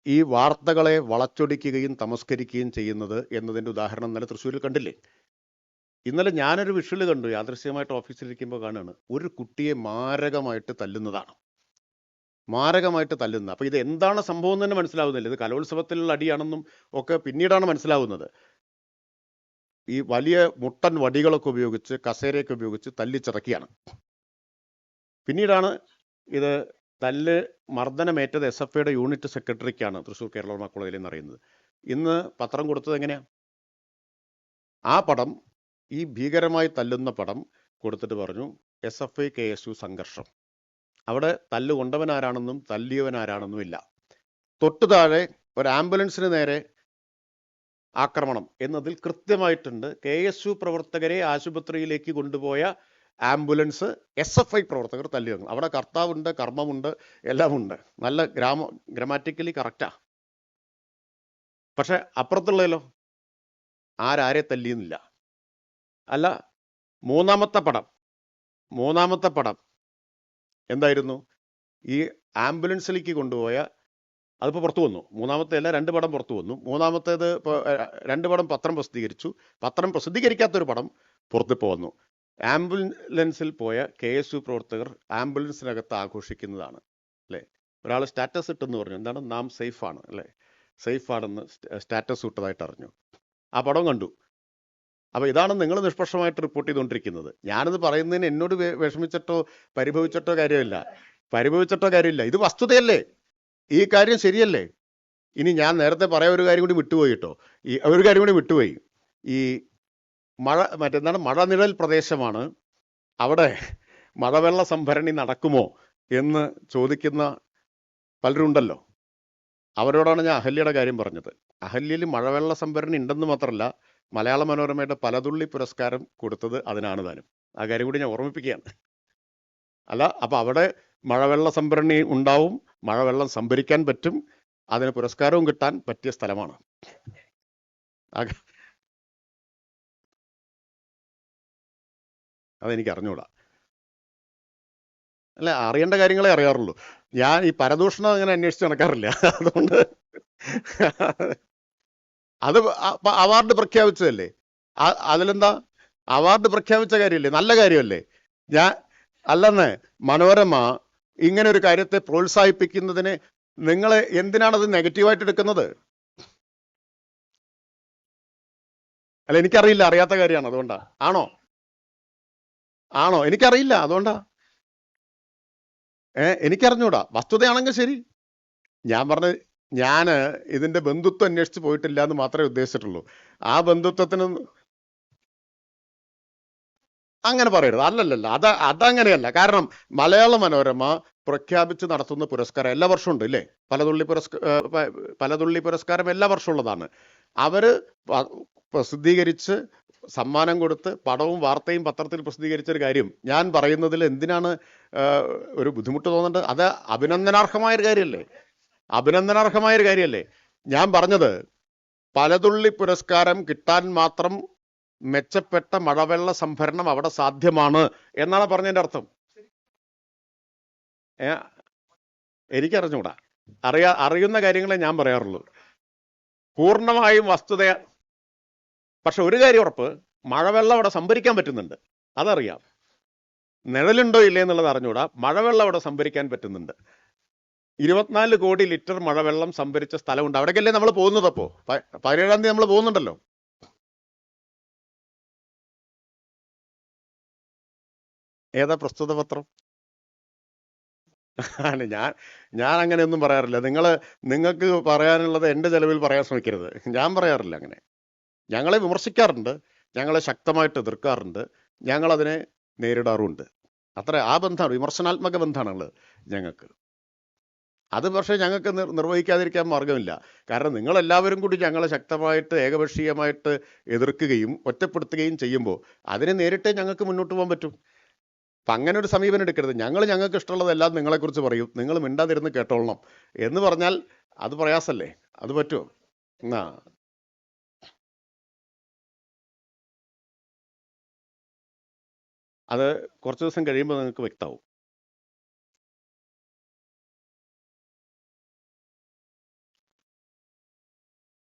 ഈ വാർത്തകളെ വളച്ചൊടിക്കുകയും തമസ്കരിക്കുകയും ചെയ്യുന്നത് എന്നതിൻ്റെ ഉദാഹരണം ഇന്നലെ തൃശ്ശൂരിൽ കണ്ടില്ലേ? ഇന്നലെ ഞാനൊരു വിഷ്വൽ കണ്ടു, യാദൃശ്യമായിട്ട് ഓഫീസിലിരിക്കുമ്പോൾ കാണുകയാണ്. ഒരു കുട്ടിയെ മാരകമായിട്ട് തല്ലുന്ന. അപ്പോൾ ഇത് എന്താണ് സംഭവം എന്ന് തന്നെ മനസ്സിലാവുന്നില്ല. ഇത് കലോത്സവത്തിലുള്ള അടിയാണെന്നും ഒക്കെ പിന്നീടാണ് മനസ്സിലാവുന്നത്. ഈ വലിയ മുട്ടൻ വടികളൊക്കെ ഉപയോഗിച്ച്, കസേരയൊക്കെ ഉപയോഗിച്ച് തല്ലിച്ചിറക്കിയാണ്. പിന്നീടാണ് ഇത് മർദ്ദനമേറ്റത് SFIയുടെ യൂണിറ്റ് സെക്രട്ടറിക്കാണ്, തൃശ്ശൂർ കേരള കോളേജിൽ നിന്ന് അറിയുന്നത്. ഇന്ന് പത്രം കൊടുത്തത് എങ്ങനെയാ? ആ പടം, ഈ ഭീകരമായി തല്ലുന്ന പടം കൊടുത്തിട്ട് പറഞ്ഞു SFI KSU സംഘർഷം. അവിടെ തല്ല് കൊണ്ടവനാരാണെന്നും തല്ലിയവനാരാണെന്നും ഇല്ല. തൊട്ടു താഴെ ഒരു ആംബുലൻസിന് നേരെ ആക്രമണം എന്നതിൽ കൃത്യമായിട്ടുണ്ട്. KSU പ്രവർത്തകരെ ആശുപത്രിയിലേക്ക് കൊണ്ടുപോയ ആംബുലൻസ് SFI പ്രവർത്തകർ തല്ലിയവങ്ങൾ. അവിടെ കർത്താവുണ്ട്, കർമ്മമുണ്ട്, എല്ലാമുണ്ട്. നല്ല ഗ്രാമാറ്റിക്കലി കറക്റ്റാ. പക്ഷെ അപ്പുറത്തുള്ളതിലോ ആരെ തല്ലിയെന്നില്ല. അല്ല, മൂന്നാമത്തെ പടം എന്തായിരുന്നു? ഈ ആംബുലൻസിലേക്ക് കൊണ്ടുപോയ, അതിപ്പോൾ പുറത്തു വന്നു. മൂന്നാമത്തെ അല്ല, 2 പടം പുറത്തു വന്നു. മൂന്നാമത്തേത് ഇപ്പോൾ 2 പടം പത്രം പ്രസിദ്ധീകരിച്ചു. പത്രം പ്രസിദ്ധീകരിക്കാത്തൊരു പടം പുറത്തിപ്പോൾ വന്നു. ആംബുലൻസിൽ പോയ KSU പ്രവർത്തകർ ആംബുലൻസിനകത്ത് ആഘോഷിക്കുന്നതാണ് അല്ലേ? ഒരാൾ സ്റ്റാറ്റസ് ഇട്ടെന്ന് പറഞ്ഞു, എന്താണ്, നാം സേഫാണ് അല്ലേ, സേഫാണെന്ന് സ്റ്റാറ്റസ് ഇട്ടതായിട്ട് അറിഞ്ഞു. ആ പടം കണ്ടു. അപ്പോൾ ഇതാണ് നിങ്ങൾ നിഷ്പക്ഷമായിട്ട് റിപ്പോർട്ട് ചെയ്തുകൊണ്ടിരിക്കുന്നത്. ഞാനത് പറയുന്നതിന് എന്നോട് വിഷമിച്ചിട്ടോ പരിഭവിച്ചിട്ടോ കാര്യമില്ല. ഇത് വസ്തുതയല്ലേ? ഈ കാര്യം ശരിയല്ലേ? ഇനി ഞാൻ നേരത്തെ പറയാൻ ഒരു കാര്യം കൂടി വിട്ടുപോയി. ഈ മഴനിഴൽ പ്രദേശമാണ്, അവിടെ മഴവെള്ള സംഭരണി നടക്കുമോ എന്ന് ചോദിക്കുന്ന പലരുണ്ടല്ലോ. അവരോടാണ് ഞാൻ അഹല്യയുടെ കാര്യം പറഞ്ഞത്. അഹല്യയിൽ മഴവെള്ള സംഭരണി ഉണ്ടെന്ന് മാത്രമല്ല, മലയാള മനോരമയുടെ പലതുള്ളി പുരസ്കാരം കൊടുത്തത് അതിനാണ് താനും. ആ കാര്യം കൂടി ഞാൻ ഓർമ്മിപ്പിക്കുകയാണ്. അല്ല, അപ്പം അവിടെ മഴവെള്ള സംഭരണി ഉണ്ടാവും, മഴവെള്ളം സംഭരിക്കാൻ പറ്റും, അതിന് പുരസ്കാരവും കിട്ടാൻ പറ്റിയ സ്ഥലമാണ്. അതെനിക്ക് അറിഞ്ഞൂടാ. അല്ല, അറിയേണ്ട കാര്യങ്ങളെ അറിയാറുള്ളൂ. ഞാൻ ഈ പരദൂഷണം അങ്ങനെ അന്വേഷിച്ച് നടക്കാറില്ല. അതുകൊണ്ട് അത് അവാർഡ് പ്രഖ്യാപിച്ചതല്ലേ, അതിലെന്താ? അവാർഡ് പ്രഖ്യാപിച്ച കാര്യമല്ലേ, നല്ല കാര്യമല്ലേ? അല്ലെന്ന് മനോരമ ഇങ്ങനെ ഒരു കാര്യത്തെ പ്രോത്സാഹിപ്പിക്കുന്നതിന് നിങ്ങൾ എന്തിനാണത് നെഗറ്റീവായിട്ട് എടുക്കുന്നത്? അല്ല, എനിക്കറിയില്ല, അറിയാത്ത കാര്യമാണ്, അതുകൊണ്ടാ. ആണോ എനിക്കറിയില്ല, അതുകൊണ്ടാ. എനിക്കറിഞ്ഞൂടാ. വസ്തുതയാണെങ്കിൽ ശരി. ഞാൻ ഇതിന്റെ ബന്ധുത്വം അന്വേഷിച്ച് പോയിട്ടില്ല എന്ന് മാത്രമേ ഉദ്ദേശിച്ചിട്ടുള്ളൂ. ആ ബന്ധുത്വത്തിന് അങ്ങനെ പറയരുത്. അല്ലല്ല, അതങ്ങനെയല്ല. കാരണം മലയാള മനോരമ പ്രഖ്യാപിച്ച് നടത്തുന്ന പുരസ്കാരം എല്ലാ വർഷവും ഉണ്ട് ഇല്ലേ? പലതുള്ളി പുരസ്കാരം എല്ലാ വർഷവും ഉള്ളതാണ്. അവര് പ്രസിദ്ധീകരിച്ച് സമ്മാനം കൊടുത്ത് പടവും വാർത്തയും പത്രത്തിൽ പ്രസിദ്ധീകരിച്ച ഒരു കാര്യം ഞാൻ പറയുന്നതിൽ എന്തിനാണ് ഒരു ബുദ്ധിമുട്ട് തോന്നേണ്ടത്? അത് അഭിനന്ദനാർഹമായൊരു കാര്യമല്ലേ? അഭിനന്ദനാർഹമായൊരു കാര്യമല്ലേ? ഞാൻ പറഞ്ഞത് പലതുള്ളി പുരസ്കാരം കിട്ടാൻ മാത്രം മെച്ചപ്പെട്ട മഴവെള്ള സംഭരണം അവിടെ സാധ്യമാണ് എന്നാണ് പറഞ്ഞതിന്റെ അർത്ഥം. എനിക്കറിഞ്ഞൂടാ, അറിയുന്ന കാര്യങ്ങളെ ഞാൻ പറയാറുള്ളൂ. പൂർണ്ണമായും വസ്തുത. പക്ഷെ ഒരു കാര്യം ഉറപ്പ്, മഴവെള്ളം അവിടെ സംഭരിക്കാൻ പറ്റുന്നുണ്ട്, അതറിയാം. നിഴലുണ്ടോ ഇല്ലേ എന്നുള്ളത് അറിഞ്ഞൂടാ, മഴവെള്ളം അവിടെ സംഭരിക്കാൻ പറ്റുന്നുണ്ട്. 24 കോടി ലിറ്റർ മഴവെള്ളം സംഭരിച്ച സ്ഥലമുണ്ട്. അവിടേക്കല്ലേ നമ്മൾ പോകുന്നത്? അപ്പോ 17-ാം തീയതി നമ്മൾ പോകുന്നുണ്ടല്ലോ. ഏതാ പ്രസ്തുത പത്രം? ആണ് ഞാൻ അങ്ങനെയൊന്നും പറയാറില്ല. നിങ്ങൾക്ക് പറയാനുള്ളത് എൻ്റെ ചെലവിൽ പറയാൻ ശ്രമിക്കരുത്. ഞാൻ പറയാറില്ല അങ്ങനെ. ഞങ്ങളെ വിമർശിക്കാറുണ്ട്, ഞങ്ങളെ ശക്തമായിട്ട് എതിർക്കാറുണ്ട്, ഞങ്ങളതിനെ നേരിടാറുമുണ്ട്. അത്ര ആ ബന്ധമാണ്, വിമർശനാത്മക ബന്ധമാണുള്ളത് ഞങ്ങൾക്ക്. അത് പക്ഷേ ഞങ്ങൾക്ക് നിർവഹിക്കാതിരിക്കാൻ മാർഗമില്ല. കാരണം നിങ്ങളെല്ലാവരും കൂടി ഞങ്ങളെ ശക്തമായിട്ട് ഏകപക്ഷീയമായിട്ട് എതിർക്കുകയും ഒറ്റപ്പെടുത്തുകയും ചെയ്യുമ്പോൾ അതിനെ നേരിട്ടേ ഞങ്ങൾക്ക് മുന്നോട്ട് പോകാൻ പറ്റും. അപ്പം അങ്ങനെ ഒരു സമീപനം എടുക്കരുത്. ഞങ്ങൾക്ക് ഇഷ്ടമുള്ളതെല്ലാം നിങ്ങളെക്കുറിച്ച് പറയും, നിങ്ങൾ മിണ്ടാതിരുന്ന് കേട്ടോളണം എന്ന് പറഞ്ഞാൽ അത് പ്രയാസല്ലേ? അത് പറ്റുമോ? എന്നാ അത് കുറച്ച് ദിവസം കഴിയുമ്പോൾ നിങ്ങൾക്ക് വ്യക്തമാവും.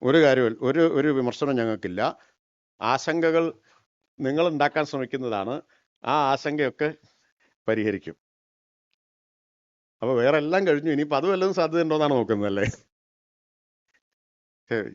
ഒരു കാര്യവും ഒരു വിമർശനം ഞങ്ങൾക്കില്ല. ആശങ്കകൾ നിങ്ങൾ ഉണ്ടാക്കാൻ ശ്രമിക്കുന്നതാണ്. ആ ആശങ്കയൊക്കെ പരിഹരിക്കും. അപ്പോൾ വേറെ എല്ലാം കഴിഞ്ഞു, ഇനിയിപ്പോൾ അത് വല്ലതും സാധ്യത ഉണ്ടോ എന്നാണ് നോക്കുന്നതല്ലേ? ശരി.